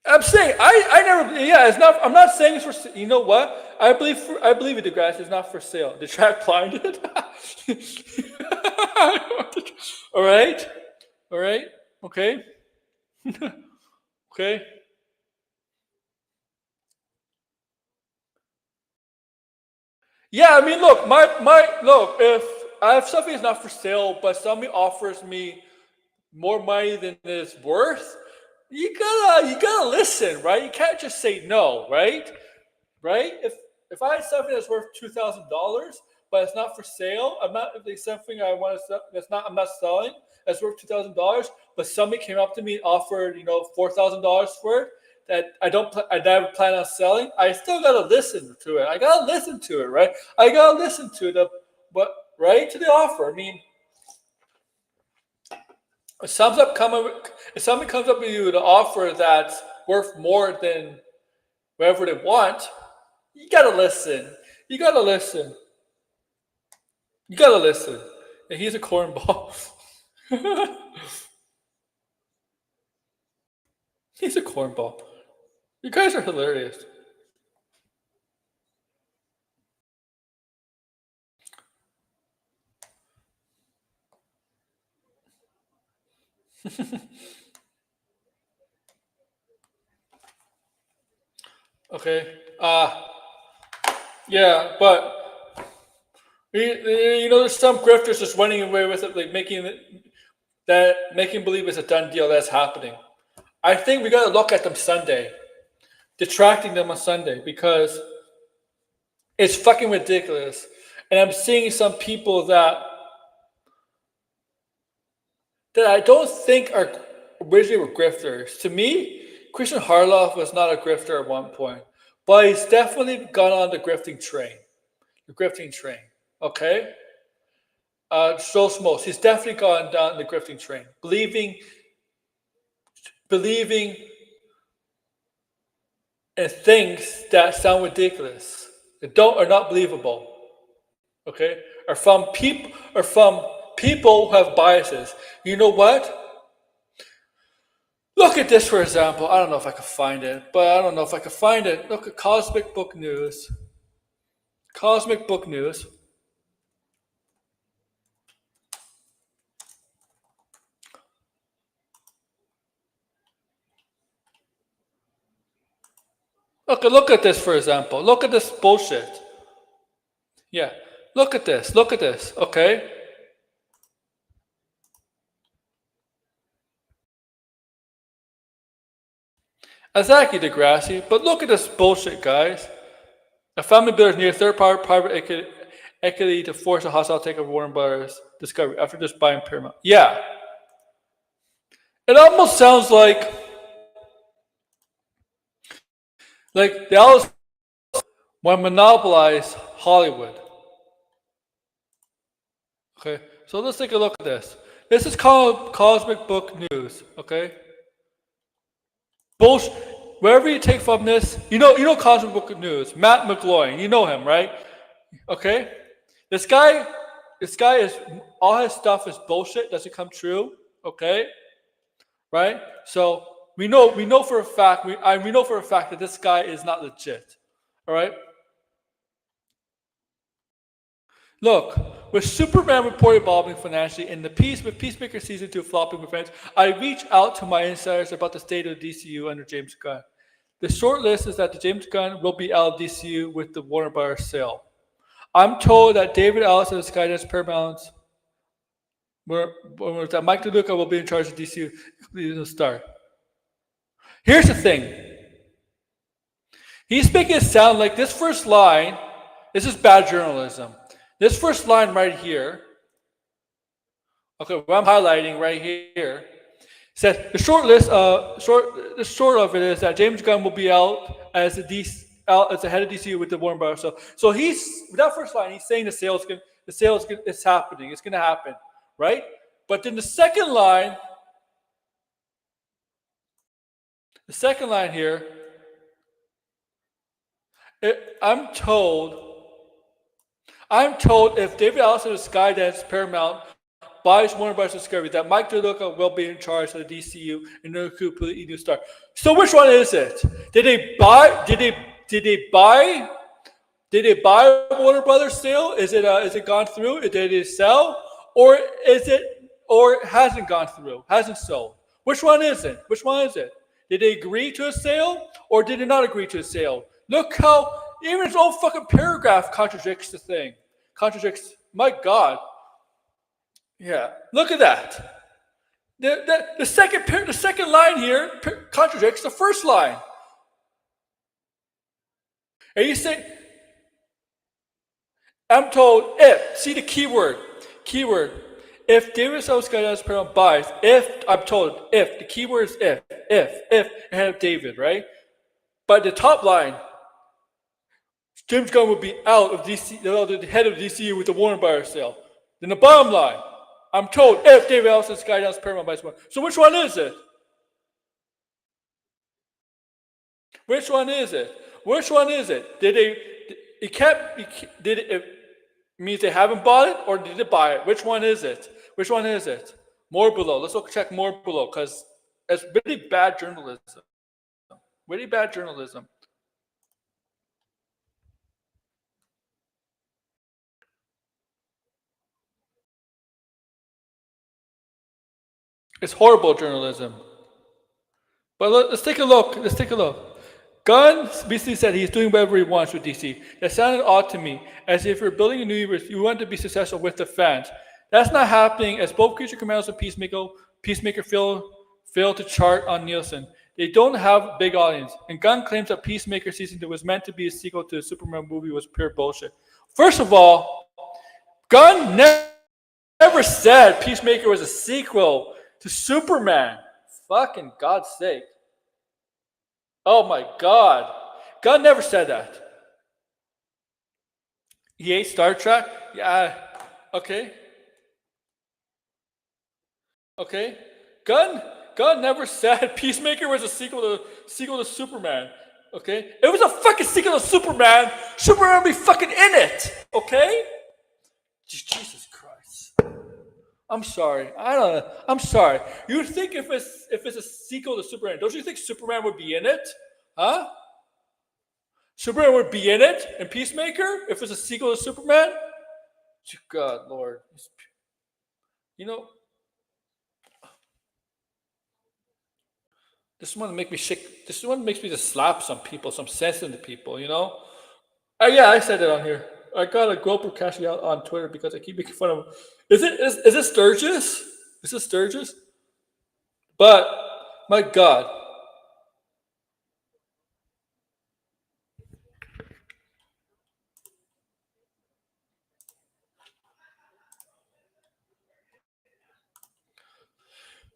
I'm saying I never it's not I'm not saying it's for you know what I believe it DeGrasse is not for sale. The track blinded. All right, okay, okay. Yeah, I mean, look, my look. I have something that's not for sale, but somebody offers me more money than it's worth, you gotta listen, right? You can't just say no, right? Right? If I had something that's worth $2,000, but it's not for sale, I'm not. If there's something I want to sell I'm not selling, that's worth $2,000, but somebody came up to me and offered $4,000 for it that I never plan on selling. I still gotta listen to it. I gotta listen to it, right? I gotta listen to right to the offer. I mean, if somebody comes up with you with an offer that's worth more than whatever they want, you gotta listen. You gotta listen. You gotta listen. And he's a cornball. He's a cornball. You guys are hilarious. Okay. Yeah, but there's some grifters just running away with it, like making believe it's a done deal that's happening. I think we got to look at them Sunday, detracting them on Sunday, because it's fucking ridiculous. And I'm seeing some people that I don't think are originally were grifters. To me, Christian Harloff was not a grifter at one point, but he's definitely gone on the grifting train. The grifting train, okay? Joe Smokes, he's definitely gone down the grifting train, believing in things that sound ridiculous, that are not believable, okay? Or from people who have biases. You know what? Look at this, for example. I don't know if I can find it, Look at Cosmic Book News. Cosmic Book News. Look at this, for example. Look at this bullshit. Yeah. Look at this, okay? Exactly, Degrassi. But look at this bullshit, guys. A family builders need a third-party private equity to force a hostile takeover of Warner Brothers Discovery after just buying Paramount. Yeah. It almost sounds like they always want to monopolize Hollywood. Okay, so let's take a look at this. This is called Cosmic Book News. Okay, bullshit. Wherever you take from this, you know Cosmic Book News. Matt McGloin, you know him, right? Okay, this guy is all his stuff is bullshit. Doesn't come true. Okay, right? So we know for a fact that this guy is not legit. All right. Look, with Superman reported bombing financially and with Peacemaker Season 2 flopping with fans, I reached out to my insiders about the state of the DCU under James Gunn. The short list is that the James Gunn will be out of DCU with the Warner Brothers sale. I'm told that David Ellis of Skydance Paramount, that Mike DeLuca will be in charge of DCU star. Here's the thing. He's making it sound like this first line, this is bad journalism. This first line right here, okay, what I'm highlighting right here, says the short of it is that James Gunn will be out as the head of DCU with the Warner Brothers. So he's with that first line, he's saying the sale is happening, it's going to happen, right? But then the second line here, I'm told if David Allison of Skydance Paramount buys Warner Bros. Discovery, that Mike DeLuca will be in charge of the DCU and a completely new star. So which one is it? Did they buy Warner Brothers sale? Is it gone through? Did it sell? Or hasn't gone through? Hasn't sold? Which one is it? Did they agree to a sale or did they not agree to a sale? Look how even his own fucking paragraph contradicts the thing. My God. Yeah, look at that. The second line here contradicts the first line. And you say, I'm told if, see the keyword, if David Sells guy does put on bias, if, I'm told, if, the keyword is if, ahead of David, right? But the top line, James Gunn would be out of DC, the head of DCU with the Warner Brothers sale. Then the bottom line, I'm told if David Ellison's guy does Paramount buys one. So which one is it? Which one is it? Which one is it? Did they? It can't. Did it? It means they haven't bought it, or did they buy it? Which one is it? Which one is it? More below. Let's look. Check more below because it's really bad journalism. Really bad journalism. It's horrible journalism. But let's take a look. Let's take a look. Gunn basically said he's doing whatever he wants with DC. That sounded odd to me, as if you're building a new universe, you want to be successful with the fans. That's not happening, as both Creature Commandos and Peacemaker fail to chart on Nielsen. They don't have a big audience, and Gunn claims that Peacemaker Season 2 was meant to be a sequel to the Superman movie was pure bullshit. First of all, Gunn never said Peacemaker was a sequel to Superman. Fucking God's sake. Oh my God. Gunn never said that. He ate Star Trek? Yeah. Okay. Okay. Gunn never said Peacemaker was a sequel to Superman. Okay? It was a fucking sequel to Superman. Superman would be fucking in it. Okay? Jesus Christ. I'm sorry. I don't know. I'm sorry. You would think if it's a sequel to Superman, don't you think Superman would be in it? Huh? Superman would be in it in Peacemaker if it's a sequel to Superman? God, Lord. You know, this one makes me shake. This one makes me just slap some people, some sensitive people, you know? Yeah, I said it on here. I got a Groper cashing out on Twitter because I keep making fun of him. Is it Sturgis? Is it Sturgis? But my God.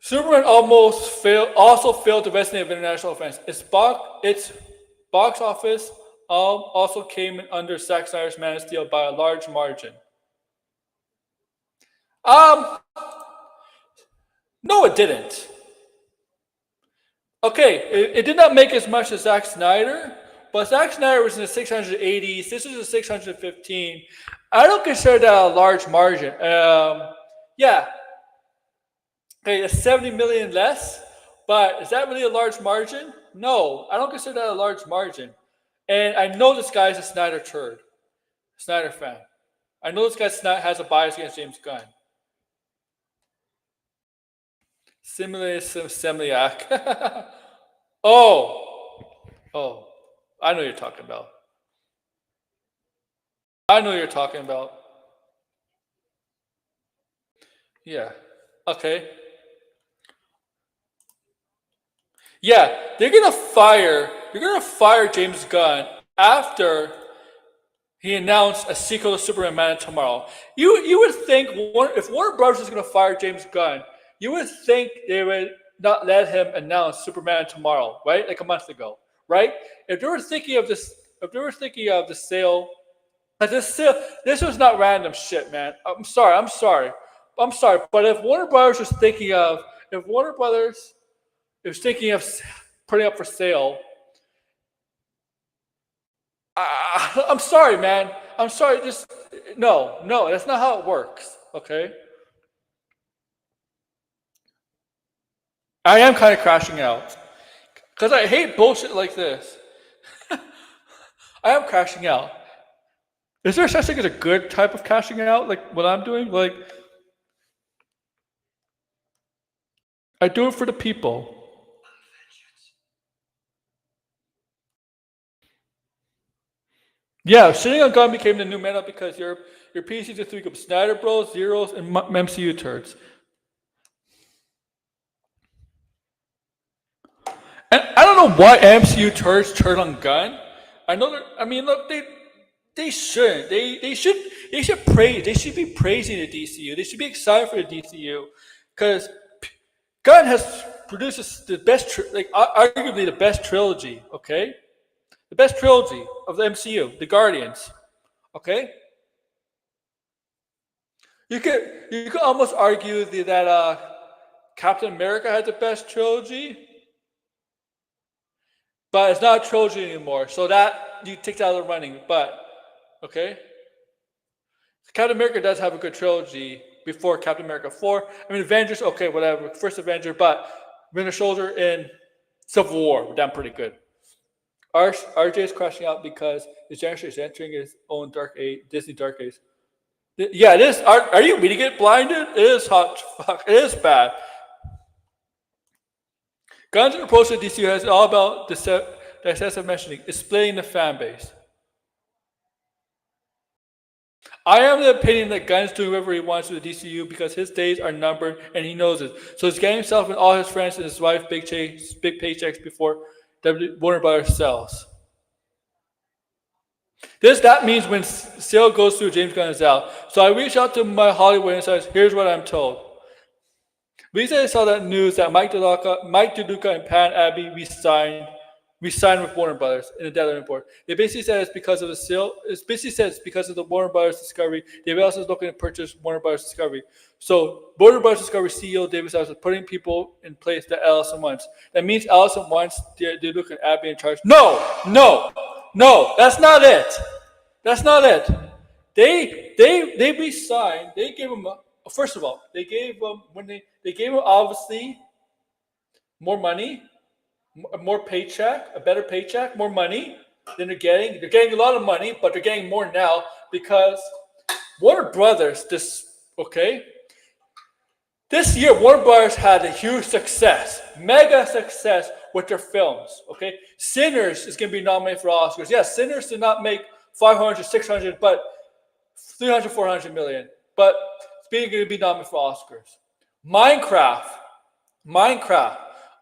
Superman also failed to resonate with international fans. Its box office also came in under Zack Snyder's Man of Steel by a large margin. No, it didn't. Okay, it did not make as much as Zack Snyder, but Zack Snyder was in the 680s. This is a 615. I don't consider that a large margin. Yeah. Okay, it's 70 million less, but is that really a large margin? No, I don't consider that a large margin. And I know this guy is a Snyder turd, Snyder fan. I know this guy has a bias against James Gunn. Semiliac. Oh, I know what you're talking about. Yeah. Okay. Yeah, they're gonna fire James Gunn after he announced a sequel to Superman Man tomorrow. You would think if Warner Brothers is gonna fire James Gunn, you would think they would not let him announce Superman tomorrow, right? Like a month ago, right? If they were thinking of the sale, this was not random shit, man. I'm sorry. But if Warner Brothers was thinking of putting up for sale, I'm sorry, man. I'm sorry. Just no. That's not how it works. Okay. I am kind of crashing out because I hate bullshit like this. I am crashing out. Is there such thing as a good type of cashing out, like what I'm doing? Like, I do it for the people. Yeah, shitting on Gunn became the new meta because your PCs are three Snyder Bros, Zeros, and MCU turds. And I don't know why MCU turds turn on Gunn. I know that. I mean, look, they shouldn't. They should praise. They should be praising the DCU. They should be excited for the DCU because Gunn has produced the best, arguably the best trilogy. Okay, the best trilogy of the MCU, the Guardians. Okay, you could almost argue that Captain America had the best trilogy, but it's not a trilogy anymore. So that you take that out of the running. But okay, Captain America does have a good trilogy before Captain America 4. I mean, Avengers, okay, whatever. First Avenger, but Winter Soldier and Civil War were done pretty good. RJ is crashing out because his generation is entering his own dark age, Disney dark age. Yeah, it is. Are you reading it blinded? It is hot. Fuck. It is bad. Guns N' approach to DCU is all about the excessive mentioning. It's splitting the fan base. I am of the opinion that Gunn's doing whatever he wants with the DCU because his days are numbered and he knows it. So he's getting himself and all his friends and his wife big paychecks before Warner Brothers sells. That means when sale goes through, James Gunn is out. So I reached out to my Hollywood insiders. Here's what I'm told. Recently I saw that news that Mike DeLuca and Pan Abbey resigned with Warner Brothers in a deadline report. They basically said it's because of the sale. It basically says it's because of the Warner Brothers Discovery. David Ellis is looking to purchase Warner Brothers Discovery. So Warner Brothers Discovery CEO David Ellis is putting people in place that Ellison wants. That means Ellison wants DeLuca and Abbey in charge. No, that's not it. That's not it. They resigned. They gave him first of all, they gave him obviously more money. More paycheck, a better paycheck, more money than they're getting. They're getting a lot of money, but they're getting more now because Warner Brothers, this year, Warner Brothers had a huge success, mega success with their films. Okay, Sinners is going to be nominated for Oscars. Yes, Sinners did not make 500, 600, but 300, 400 million. But it's going to be nominated for Oscars. Minecraft.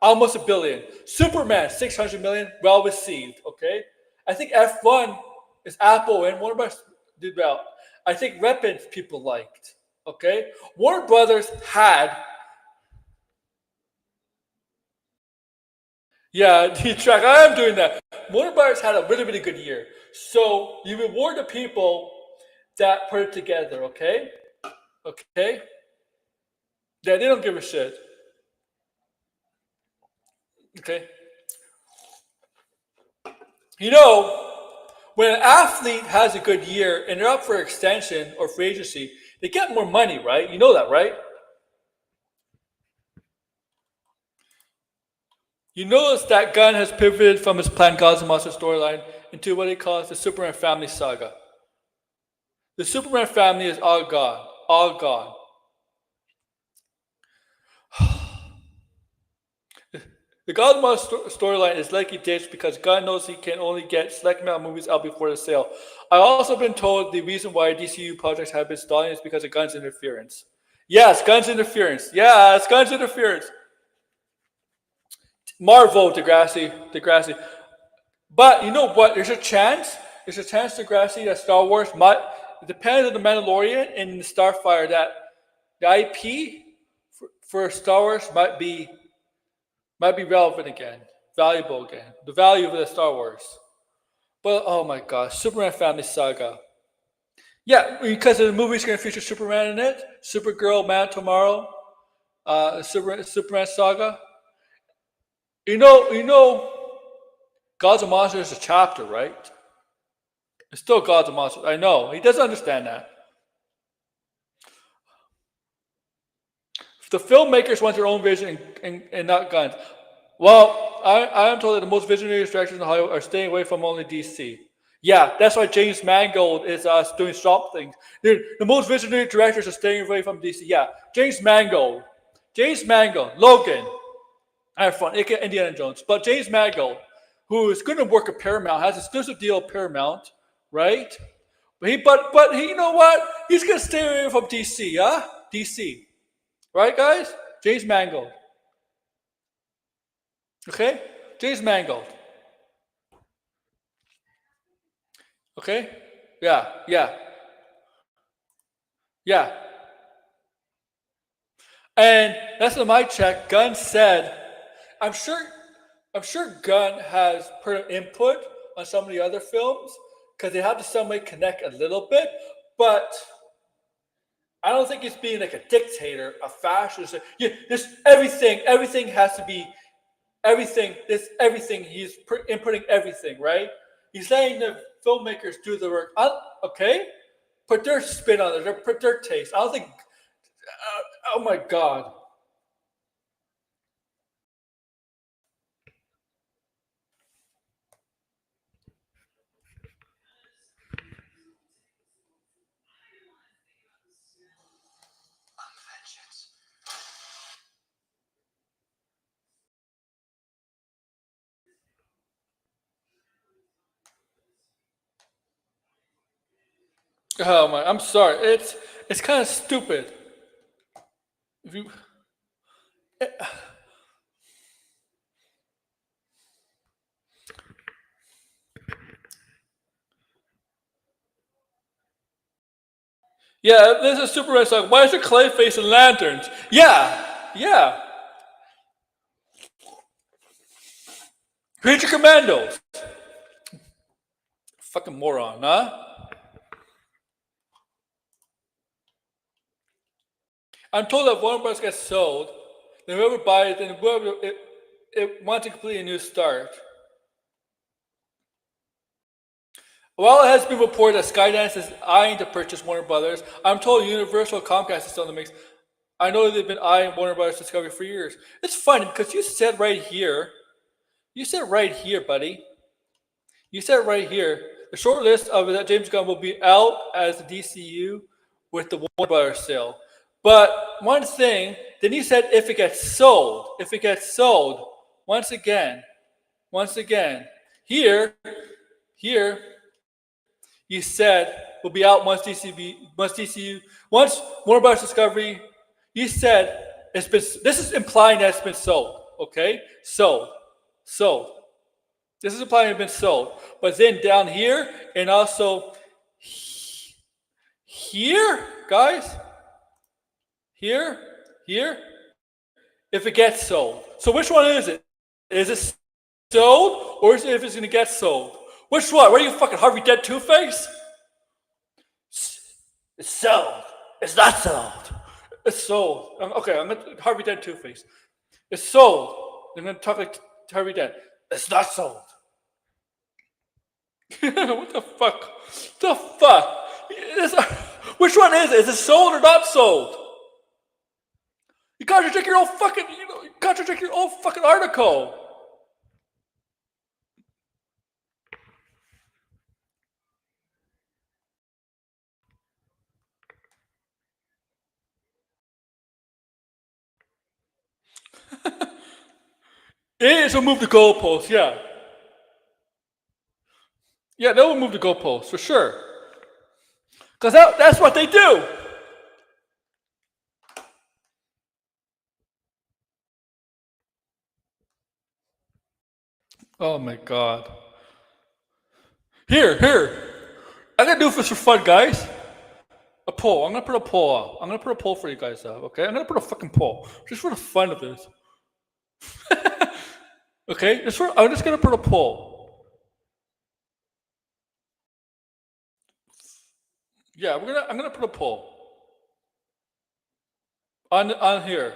Almost $1 billion. Superman, 600 million, well received. Okay, I think F1 is Apple and Warner Brothers did well. I think Weapons people liked. Okay, Warner Brothers had. Yeah, D-Track, I am doing that. Warner Brothers had a really, really good year. So you reward the people that put it together. Okay. Yeah, they don't give a shit. Okay. You know, when an athlete has a good year and they're up for extension or free agency, they get more money, right? You know that, right? You notice that Gunn has pivoted from his planned Gods and Monsters storyline into what he calls the Superman family saga. The Superman family is all gone. All gone. The God storyline is likely ditched because Gunn knows he can only get select amount of movies out before the sale. I've also been told the reason why DCU projects have been stalling is because of Gunn's interference. Yes, Gunn's interference. Yes, Gunn's interference. Marvel, Degrassi. But you know what? There's a chance, Degrassi, that Star Wars might, it depends on the Mandalorian and the Starfire, that the IP for Star Wars might be relevant again, valuable again. The value of the Star Wars. But oh my gosh, Superman family saga. Yeah, because the movie's going to feature Superman in it, Supergirl, Man Tomorrow, Superman saga. You know, Gods and Monsters is a chapter, right? It's still Gods and Monsters. I know he doesn't understand that. The filmmakers want their own vision and not Guns. Well, I am told that the most visionary directors in Hollywood are staying away from only DC. Yeah, that's why James Mangold is doing Swamp Things. The most visionary directors are staying away from DC. Yeah, James Mangold, Logan. I have fun, aka Indiana Jones. But James Mangold, who is going to work at Paramount, has an exclusive deal at Paramount, right? But he, you know what? He's gonna stay away from DC, huh? DC, right, guys? James Mangold, okay? James Mangold, okay? Yeah, yeah, yeah. And that's what my check. Gunn said, I'm sure, I'm sure Gunn has put input on some of the other films because they have to some way connect a little bit, but I don't think he's being like a dictator, a fascist. Yeah, this everything has to be everything. This everything he's inputting everything, right? He's letting the filmmakers do the work. Okay, put their spin on it. Put their taste. I don't think. Oh my God. I'm vengeance. Oh my. I'm sorry. It's kind of stupid. If you. Yeah, this is Superman song. Why is there Clayface and lanterns? Yeah, yeah. Creature Commandos. Fucking moron, huh? I'm told that Warner Bros. Gets sold, then whoever buys it, then whoever it wants a completely new start. While it has been reported that Skydance is eyeing to purchase Warner Brothers, I'm told Universal Comcast is still in the mix. I know they've been eyeing Warner Brothers Discovery for years. It's funny because you said right here, buddy. You said right here, the short list of that James Gunn will be out as the DCU with the Warner Brothers sale. But one thing, then you said if it gets sold, once again, here, you said will be out once once Warner Bros. Discovery. You said it's been. This is implying that it's been sold. Okay, sold. This is implying it's been sold. But then down here and also here, guys, here, if it gets sold. So which one is it? Is it sold or is it if it's going to get sold? Which one? What are you fucking Harvey Dent Two-Face? It's sold. It's not sold. It's sold. Okay, I'm going to Harvey Dent Two-Face. It's sold. I'm going to talk like Harvey Dent. It's not sold. What the fuck? Which one is it? Is it sold or not sold? You contradict your own fucking, you contradict your own fucking article. It is a move the goalpost, yeah. Yeah, they will move the goalpost for sure. Because that's what they do. Oh my God. Here. I'm going to do this for fun, guys. A poll. I'm going to put a poll up. I'm going to put a poll for you guys up, okay? I'm going to put a fucking poll. Just for the fun of this. Okay? I'm just going to put a poll. Yeah, I'm going to put a poll. On here.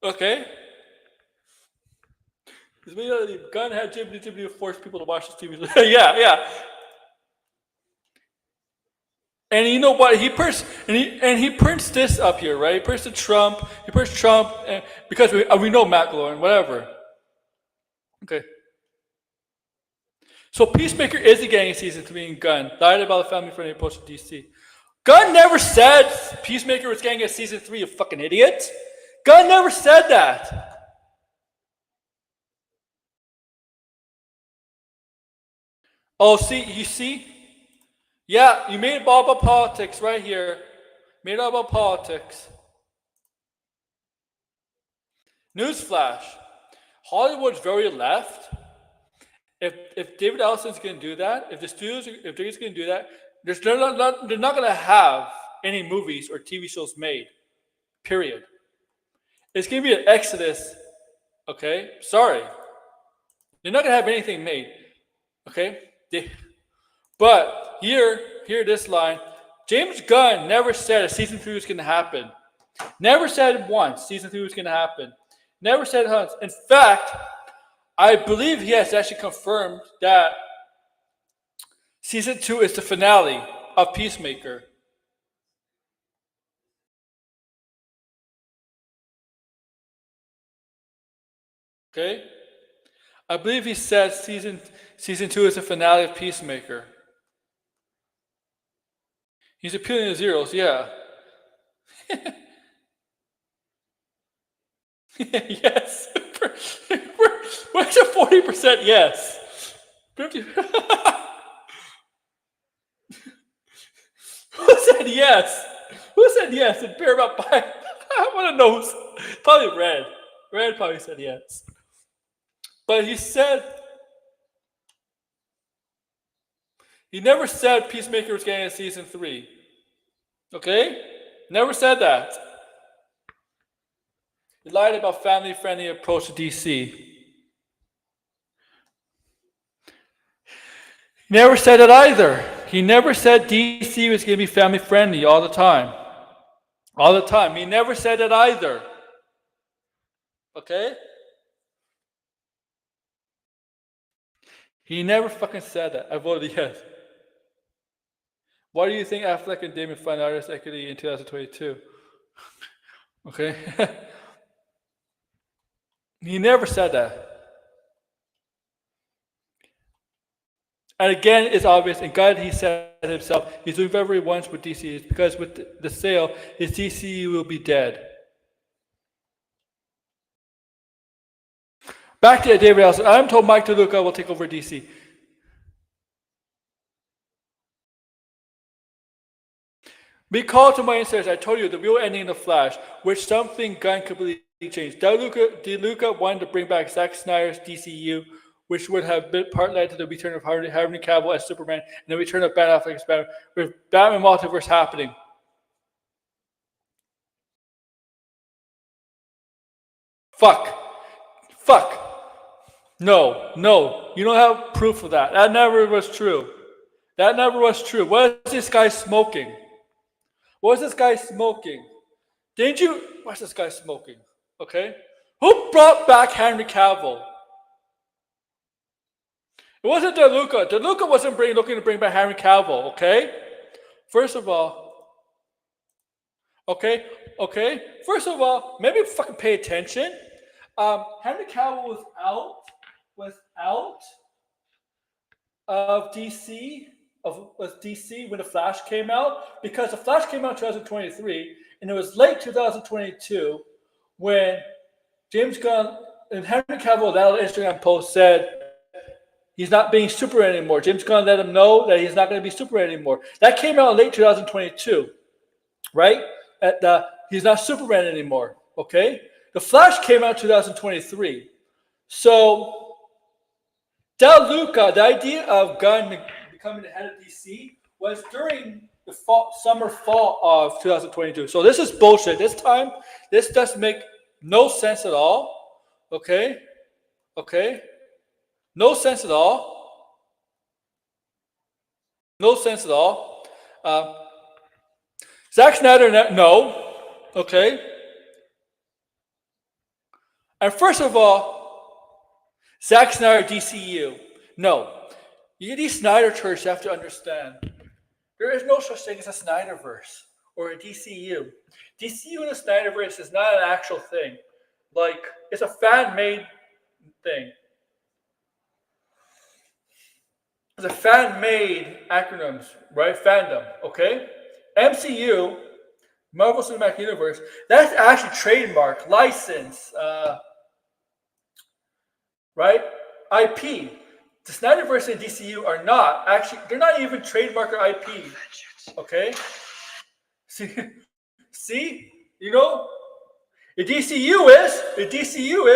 Okay? Gunn had Jimmy to force people to watch this TV. yeah. And you know what? He prints this up here, right? He prints Trump, because we know Matt Lauren, whatever. Okay. So Peacemaker is getting season 3 in Gunn. Lied about the family-friendly approach to DC. Gunn never said Peacemaker was getting a season 3, you fucking idiot. Gunn never said that. Oh, you see? Yeah, you made it all about politics right here. Made it all about politics. Newsflash. Hollywood's very left. If David Ellison's going to do that, if they're going to do that, they're not going to have any movies or TV shows made. Period. It's going to be an exodus. Okay, sorry, they're not going to have anything made. Okay, but here this line. James Gunn never said a season 3 was going to happen. Never said once season 3 was going to happen. Never said it once. In fact, I believe he has actually confirmed that season 2 is the finale of Peacemaker. Okay? I believe he said season 2 is the finale of Peacemaker. He's appealing to zeros, yeah. Yes. Where's a 40% yes? Who said yes? Who said yes? And Paramount Pie. I want to know who's. Probably Red. Red probably said yes. But he never said Peacemaker was getting a season 3. Okay? Never said that. He lied about family-friendly approach to DC. He never said it either. He never said DC was going to be family-friendly all the time. All the time. He never said it either. Okay? He never fucking said that. I voted yes. Why do you think Affleck and Damon find artist equity in 2022? Okay? He never said that. And again, it's obvious, and God, he said himself, he's doing whatever he wants with DC. It's because with the sale, his DCU will be dead. Back to David Ellison. I'm told Mike DeLuca will take over DC. Recall to my insiders, I told you the real ending of The Flash, which something Gunn completely changed. DeLuca wanted to bring back Zack Snyder's DCU, which would have been part led to the return of Henry Cavill as Superman and the return of Ben Affleck as Batman, with Batman multiverse happening. Fuck. No. You don't have proof of that. That never was true. What is this guy smoking? What's this guy smoking? What's this guy smoking? Okay? Who brought back Henry Cavill? It wasn't DeLuca. DeLuca wasn't looking to bring back Henry Cavill, okay? First of all, maybe fucking pay attention. Henry Cavill was out of DC when The Flash came out, because The Flash came out in 2023, and it was late 2022 when James Gunn and Henry Cavill, that Instagram post said he's not being Superman anymore. James Gunn let him know that he's not going to be Superman anymore. That came out in late 2022, right? He's not Superman anymore, okay? The Flash came out in 2023. So, DeLuca, the idea of Gunn becoming the head of DC was during the summer-fall of 2022. So this is bullshit. This does make no sense at all. Okay? No sense at all. Zack Snyder, no. Okay? And first of all, Zack Snyder DCU. No. These Snyder turds have to understand. There is no such thing as a Snyderverse or a DCU. DCU and the Snyderverse is not an actual thing. Like, it's a fan-made thing. the fan-made acronyms, right? Fandom, okay? MCU, Marvel Cinematic Universe, that's actually trademark, license, right? IP. The Snyderverse and DCU are not actually. They're not even trademark or IP. Vengeance. Okay. See, see, you know, the DCU is the DCU,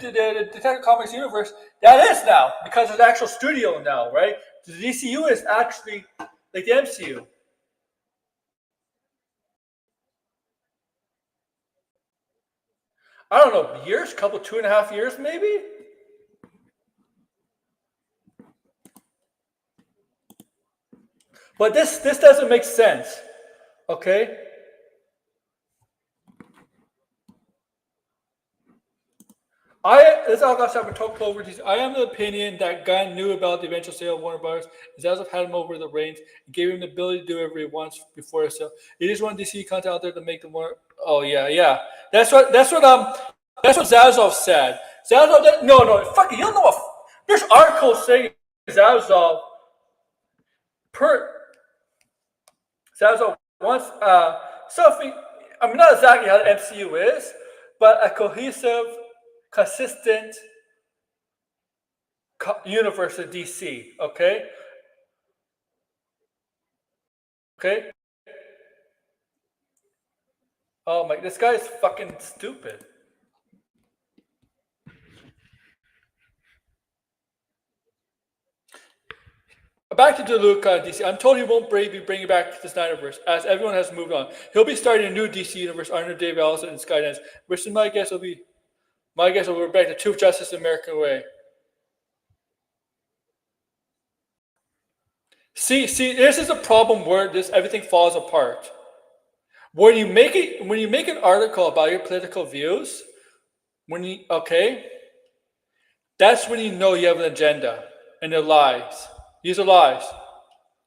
the Detective Comics universe. That is now because it's an actual studio now, right? The DCU is actually like the MCU. I don't know, years, couple 2.5 years, maybe. But this doesn't make sense. Okay. This all got started with talk over. I am the opinion that Gunn knew about the eventual sale of Warner Brothers. Zazov had him over the reins and gave him the ability to do whatever he wants before a sale. He just wanted DC content out there to make them more. Oh yeah, yeah. That's what Zazov said. Zazov, no, fuck it. You don't know what? There's articles saying Zazov per Zazov wants something. I mean, not exactly how the MCU is, but a cohesive, consistent universe of DC. Okay. Okay. Oh my, this guy is fucking stupid. Back to DeLuca DC. I'm told he won't be bringing back the Snyderverse, as everyone has moved on. He'll be starting a new DC universe under Dave Allison and Skydance, which is my guess will be back to Truth, Justice, American Way. See, this is a problem where everything falls apart. When you make an article about your political views, that's when you know you have an agenda and they're lies. These are lies.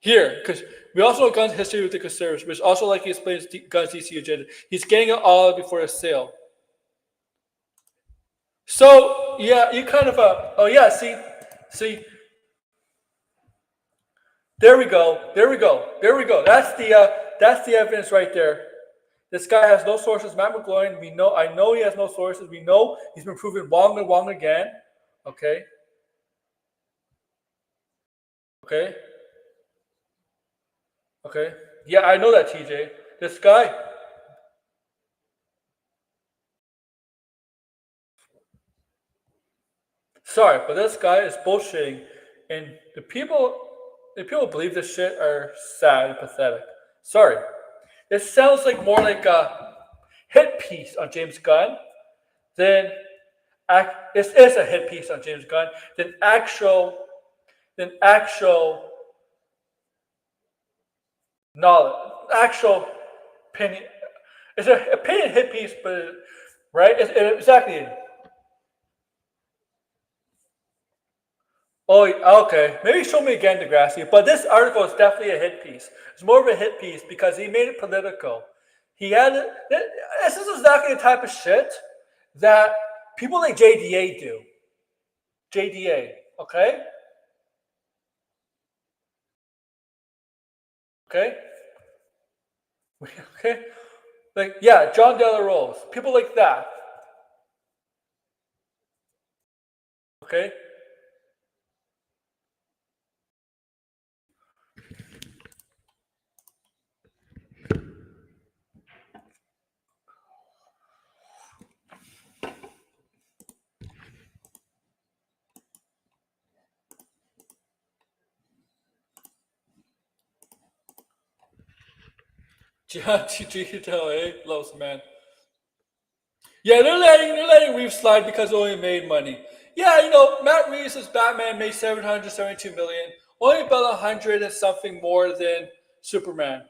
Here, because we also know Gunn's history with the conservatives, which also like he explains Gunn's DC agenda. He's getting it all out before a sale. So yeah, you kind of oh yeah, see, there we go. That's the evidence right there. This guy has no sources. Matt McGloin, I know he has no sources. We know he's been proven wrong and wrong again. Okay. Okay. Okay. Yeah, I know that, TJ. This guy. Sorry, but this guy is bullshitting, and the people believe this shit are sad and pathetic. Sorry. It sounds like more like a hit piece on James Gunn than it is a hit piece on James Gunn than actual knowledge, actual opinion. It's an opinion hit piece, but right? Exactly. Oh, okay. Maybe show me again, Degrassi. But this article is definitely a hit piece. It's more of a hit piece because he made it political. He had it. This is exactly the type of shit that people like JDA do. JDA, okay? Okay? Okay? Like, yeah, John De La Rose. People like that. Okay? GTA loves man. Yeah, they're letting Reeves slide because it only made money. Yeah, Matt Reeves' Batman made 772 million, only about 100 and something more than Superman.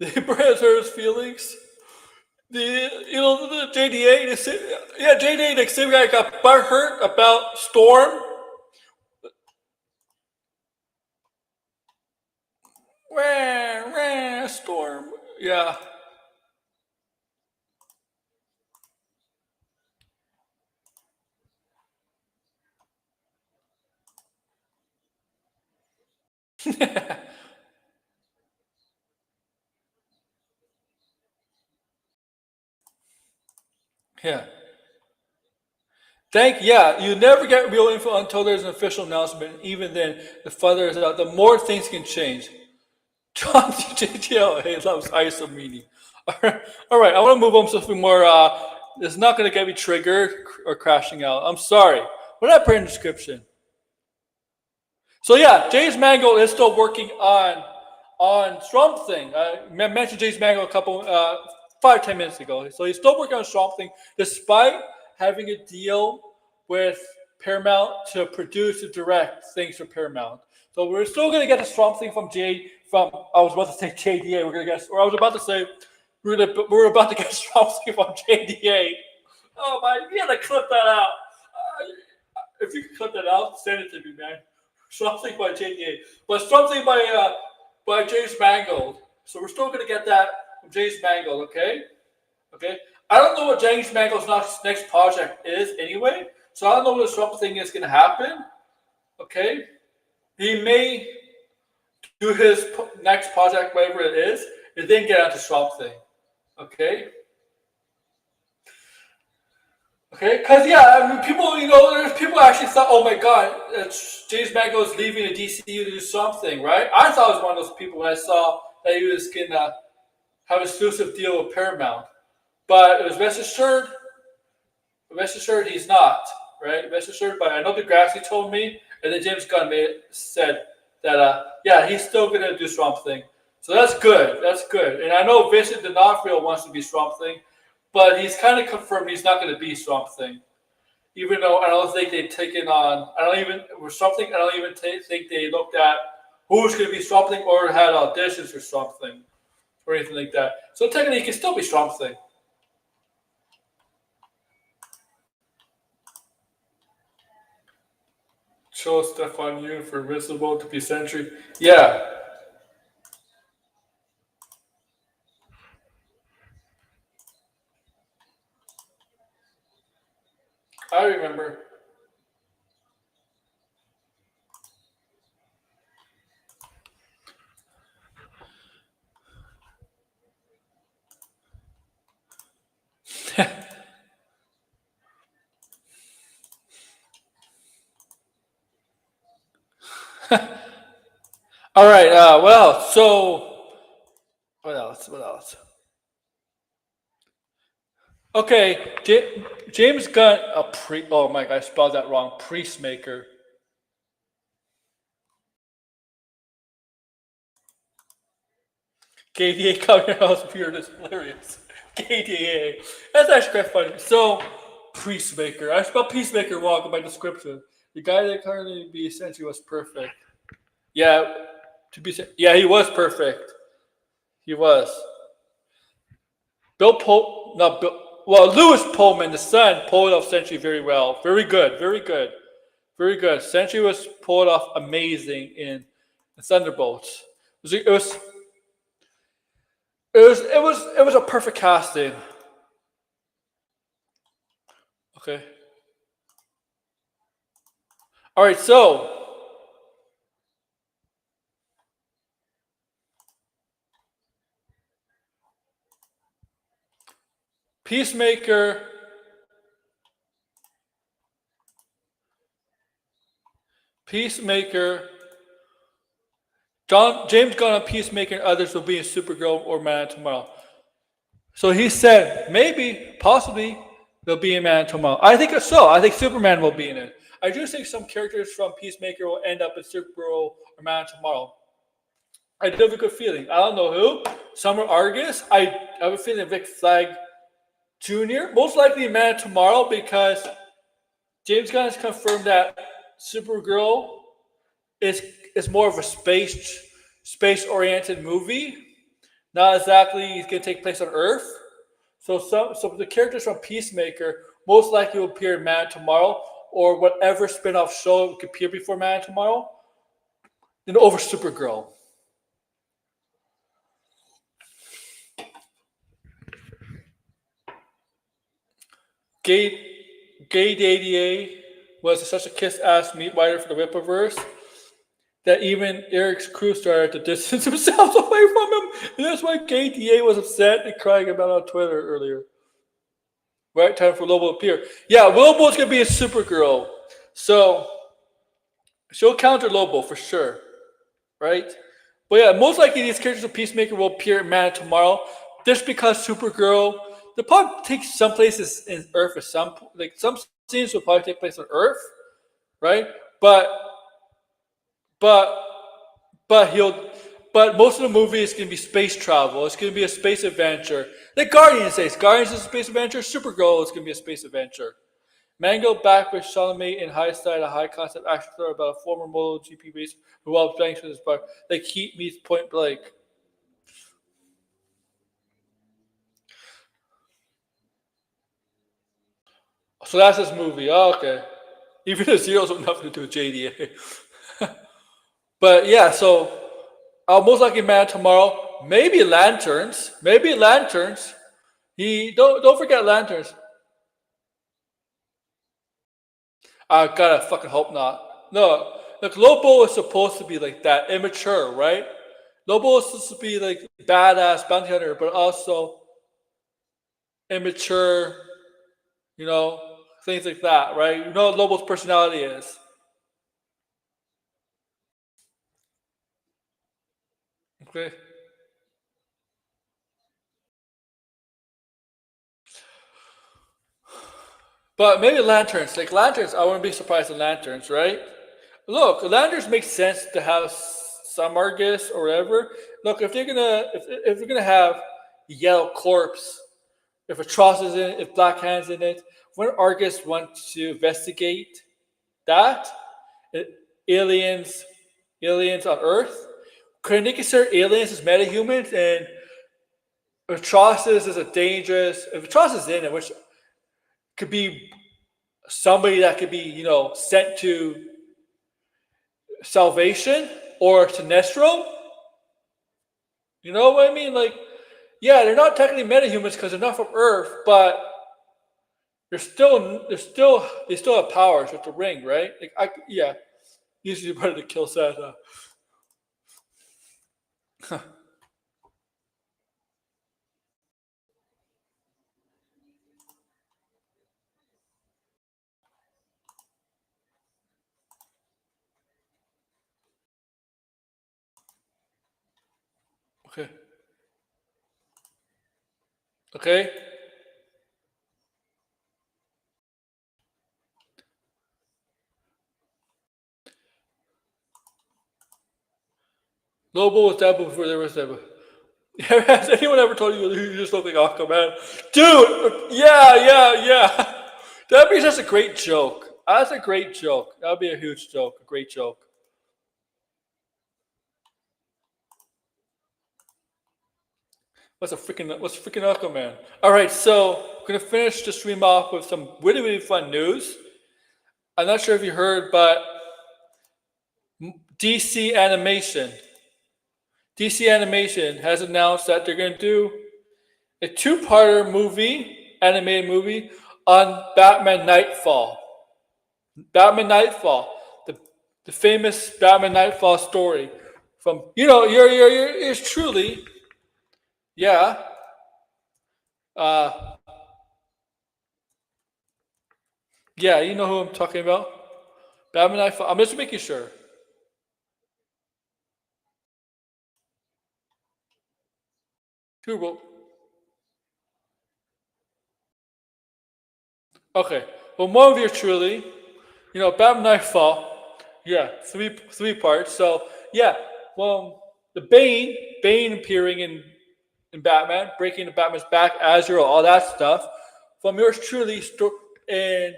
The Abraham his feelings. The JDA, JDA, the same guy got butthurt about Storm. Storm. Yeah. Yeah. Yeah, you never get real info until there's an official announcement. Even then, the further is out, the more things can change. John JTL loves Isomini. All right, I want to move on to something more. It's not going to get me triggered or crashing out. I'm sorry. What did I put in the description? So yeah, James Mangold is still working on Swamp Thing. I mentioned James Mangold a couple 5-10 minutes ago. So he's still working on Swamp Thing, despite having a deal with Paramount to produce and direct things for Paramount. So we're still going to get the Swamp Thing from I was about to say JDA. We're going to get, or I was about to say we're about to get Swamp Thing from JDA. Oh my! You gotta clip that out. If you can clip that out, send it to me, man. Something by JDA, but something by James Mangold. So we're still gonna get that from James Mangold, okay? Okay. I don't know what James Mangold's next project is anyway, so I don't know what something is gonna happen. Okay. He may do his next project, whatever it is, and then get onto Swamp Thing. Okay. Okay, because I mean, people, there's people actually thought, oh my God, James Mangold is leaving the DCU to do something, right? I thought I was one of those people when I saw that he was gonna have an exclusive deal with Paramount, but it was rest assured he's not, right? Rest assured, but I know Degrassi told me, and then James Gunn said that, yeah, he's still gonna do Swamp Thing, so that's good, and I know Vincent D'Onofrio wants to be Swamp Thing. But he's kind of confirmed he's not going to be Swamp Thing. Even though I don't think they've taken on, I don't even think they looked at who's going to be Swamp Thing or had auditions for Swamp Thing or anything like that. So technically, he can still be Swamp Thing. Chose Stefan Yoon for Invisible to be Sentry. Yeah. I remember. All right. What else? What else? Okay, James Gunn. Oh my God, I spelled that wrong. Preacemaker. KDA coming out weird is hilarious. KDA. That's actually quite funny. So, Preacemaker. I spelled Peacemaker wrong in my description. The guy that currently be essentially was perfect. Yeah, he was perfect. He was. Lewis Pullman, the son, pulled off Sentry very well. Very good. Very good. Very good. Sentry was pulled off amazing in Thunderbolts. It was a perfect casting. Okay. All right, so Peacemaker. James Gunn on Peacemaker and others will be in Supergirl or Man tomorrow. So he said maybe, possibly, they'll be in Man tomorrow. I think so. I think Superman will be in it. I do think some characters from Peacemaker will end up in Supergirl or Man tomorrow. I do have a good feeling. I don't know who. Summer Argus. I have a feeling Vic Flag Jr. Most likely Man tomorrow because James Gunn has confirmed that Supergirl is more of a space oriented movie. Not exactly it's going to take place on Earth. So the characters from Peacemaker most likely will appear in Man tomorrow or whatever spin-off show could appear before Man tomorrow. Then over Supergirl. Gate 88 was such a kiss-ass meat writer for the Rippaverse. that even Eric's crew started to distance themselves away from him. And that's why KTA was upset and crying about it on Twitter earlier. Right, time for Lobo to appear. Yeah, Lobo's gonna be a Supergirl, so she'll counter Lobo for sure, right? But yeah, most likely these characters of Peacemaker will appear in Man of Tomorrow, just because Supergirl. They'll probably take some places in Earth, or some scenes will probably take place on Earth, right? But but but he'll. But most of the movie is going to be space travel. It's going to be a space adventure. Like Guardians says, Guardians is a space adventure. Supergirl is going to be a space adventure. Mango back with Chalamet in High Side, a high concept action thriller about a former MotoGP racer who loves blanks with his bar. Like Heat meets Point Blank. So that's this movie. Oh, okay. Even the zeros have nothing to do with JDA. But yeah, so I'll most likely Man tomorrow. Maybe lanterns. Maybe lanterns. He don't forget lanterns. I gotta fucking hope not. No, like Lobo is supposed to be like that, immature, right? Lobo is supposed to be like badass bounty hunter, but also immature, you know, things like that, right? You know what Lobo's personality is. Okay. But maybe lanterns, like lanterns, I wouldn't be surprised at lanterns, right? Look, lanterns make sense to have some Argus or whatever. Look, if they're gonna have yellow corpse, if Atroz is in it, if Black Hand's in it, when Argus wants to investigate that, uh, aliens, aliens on Earth, could they consider aliens as metahumans and Atrocitus is a dangerous? If Atrocitus is in it, which could be somebody that could be, sent to salvation or to Sinestro. You know what I mean? Like, yeah, they're not technically metahumans because they're not from Earth, but they still have powers with the ring, right? Yeah, usually better to kill Santa. Okay. Okay. Lobo was Deadpool before there was Deadpool. Has anyone ever told you you just look like Aquaman? Dude, yeah. That'd be just a great joke. That's a great joke. That'd be a huge joke. A great joke. What's freaking Aquaman? All right, so we're gonna finish the stream off with some really fun news. I'm not sure if you heard, but DC Animation, DC Animation has announced that they're gonna do a two-parter animated movie on Batman Knightfall. Batman Knightfall, the famous Batman Knightfall story from yours truly, yeah. Uh, yeah, you know who I'm talking about. Batman Knightfall. I'm just making sure. Who? Okay. Well, one of you truly, Batman Nightfall. Yeah, three parts. So yeah, well, the Bane appearing in Batman, breaking the Batman's back, Azure, all that stuff. From yours truly, and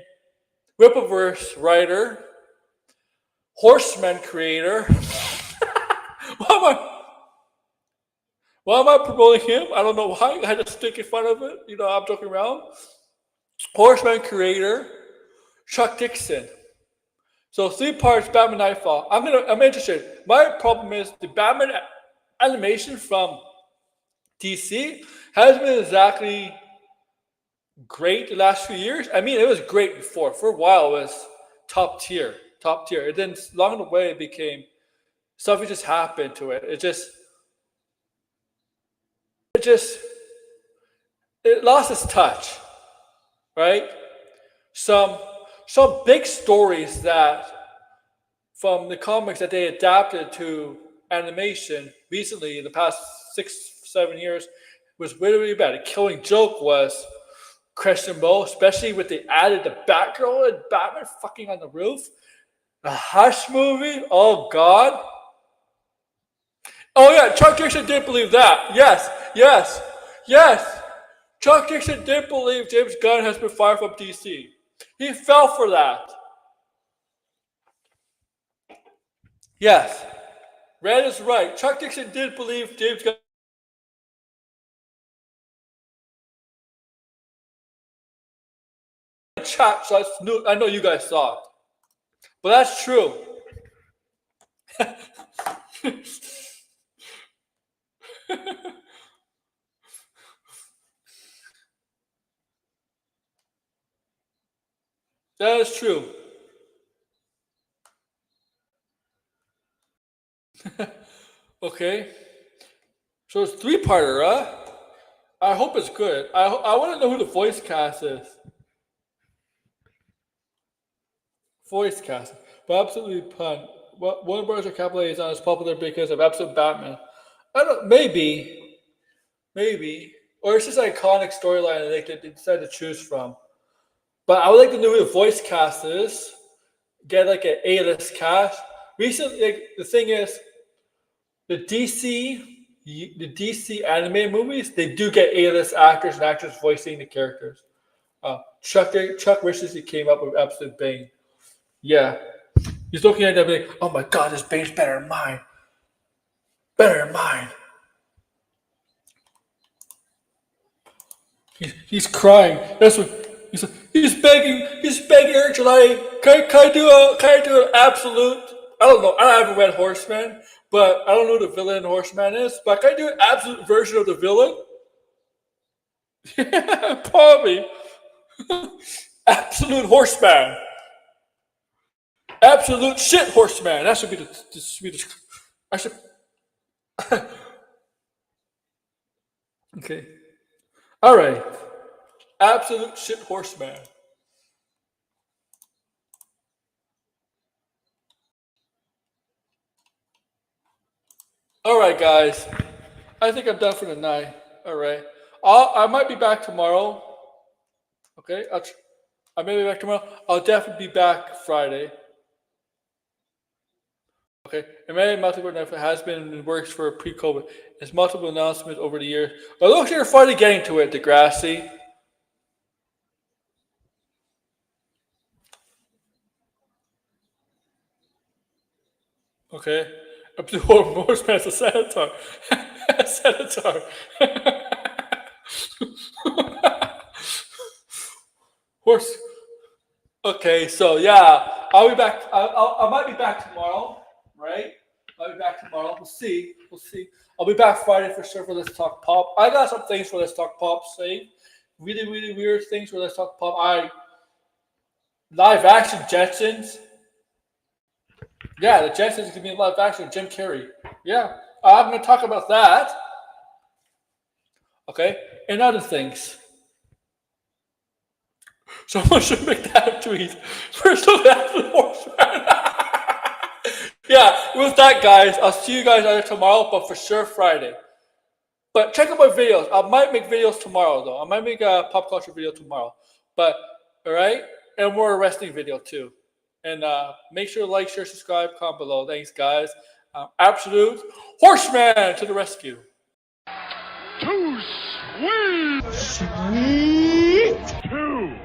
Rippleverse writer, Horseman creator. why am I? Why am I promoting him? I don't know why. I had to stick in front of it. I'm joking around. Horseman creator, Chuck Dixon. So three parts Batman Nightfall. I'm interested. My problem is the Batman animation from DC hasn't been exactly great the last few years. I mean, it was great before. For a while, it was top tier. Top tier. And then along the way, it became Something just happened to it. It lost its touch, right? Some big stories that from the comics that they adapted to animation recently in the past 6-7 years was really, really bad. A killing joke was Krysten Ritter, especially with the added the Batgirl and Batman fucking on the roof. The Hush movie, oh god. Oh yeah, Chuck Dixon did believe that. Yes. Chuck Dixon did believe James Gunn has been fired from DC. He fell for that. Yes. Red is right. Chuck Dixon did believe James Gunn. Chat, so I know you guys saw it. But that's true. That is true. Okay. So it's 3-parter, huh? I hope it's good. I want to know who the voice cast is. Voice cast. But absolutely pun. Warner Bros. Or Capital is not as popular because of Absolute Batman. I don't. Maybe. Or it's just an iconic storyline that they decided to choose from. But I would like to know who the voice cast is. Get like an A-list cast. Recently, the thing is, the DC animated movies, they do get A-list actors and actors voicing the characters. Chuck recently came up with Absolute Bane. Yeah. He's looking at that like, oh my god, this Bane's better than mine. He's crying. That's what he's begging her to like, can I do an absolute? I don't know. I haven't read Horseman, but I don't know who the villain in Horseman is. But can I do an absolute version of the villain? Yeah, probably. Absolute Horseman. Absolute shit Horseman. That should be the I should. Okay. All right. Absolute shit Horseman. All right, guys. I think I'm done for the night. All right. I might be back tomorrow. Okay. I may be back tomorrow. I'll definitely be back Friday. Okay. And Many Multiple Netflix has been in the works for pre-COVID. There's multiple announcements over the years. But look, you're finally getting to it, Degrassi. Okay. Up to Horseman as a senator. Senator. Horse. Okay, so yeah, I'll be back. I might be back tomorrow, right? I'll be back tomorrow. We'll see. I'll be back Friday for sure for Let's Talk Pop. I got some things for Let's Talk Pop saved. Really, really weird things for Let's Talk Pop. Live action Jetsons. Yeah, the Jetsons is gonna be in live action. Jim Carrey. Yeah, I'm gonna talk about that. Okay, and other things. Someone should make that a tweet. First of all, yeah, with that, guys, I'll see you guys either tomorrow, but for sure Friday. But check out my videos. I might make videos tomorrow, though. I might make a pop culture video tomorrow. But, all right? And more wrestling video, too. And make sure to like, share, subscribe, comment below. Thanks, guys. Absolute Horseman to the rescue. Too sweet. Sweet. Two.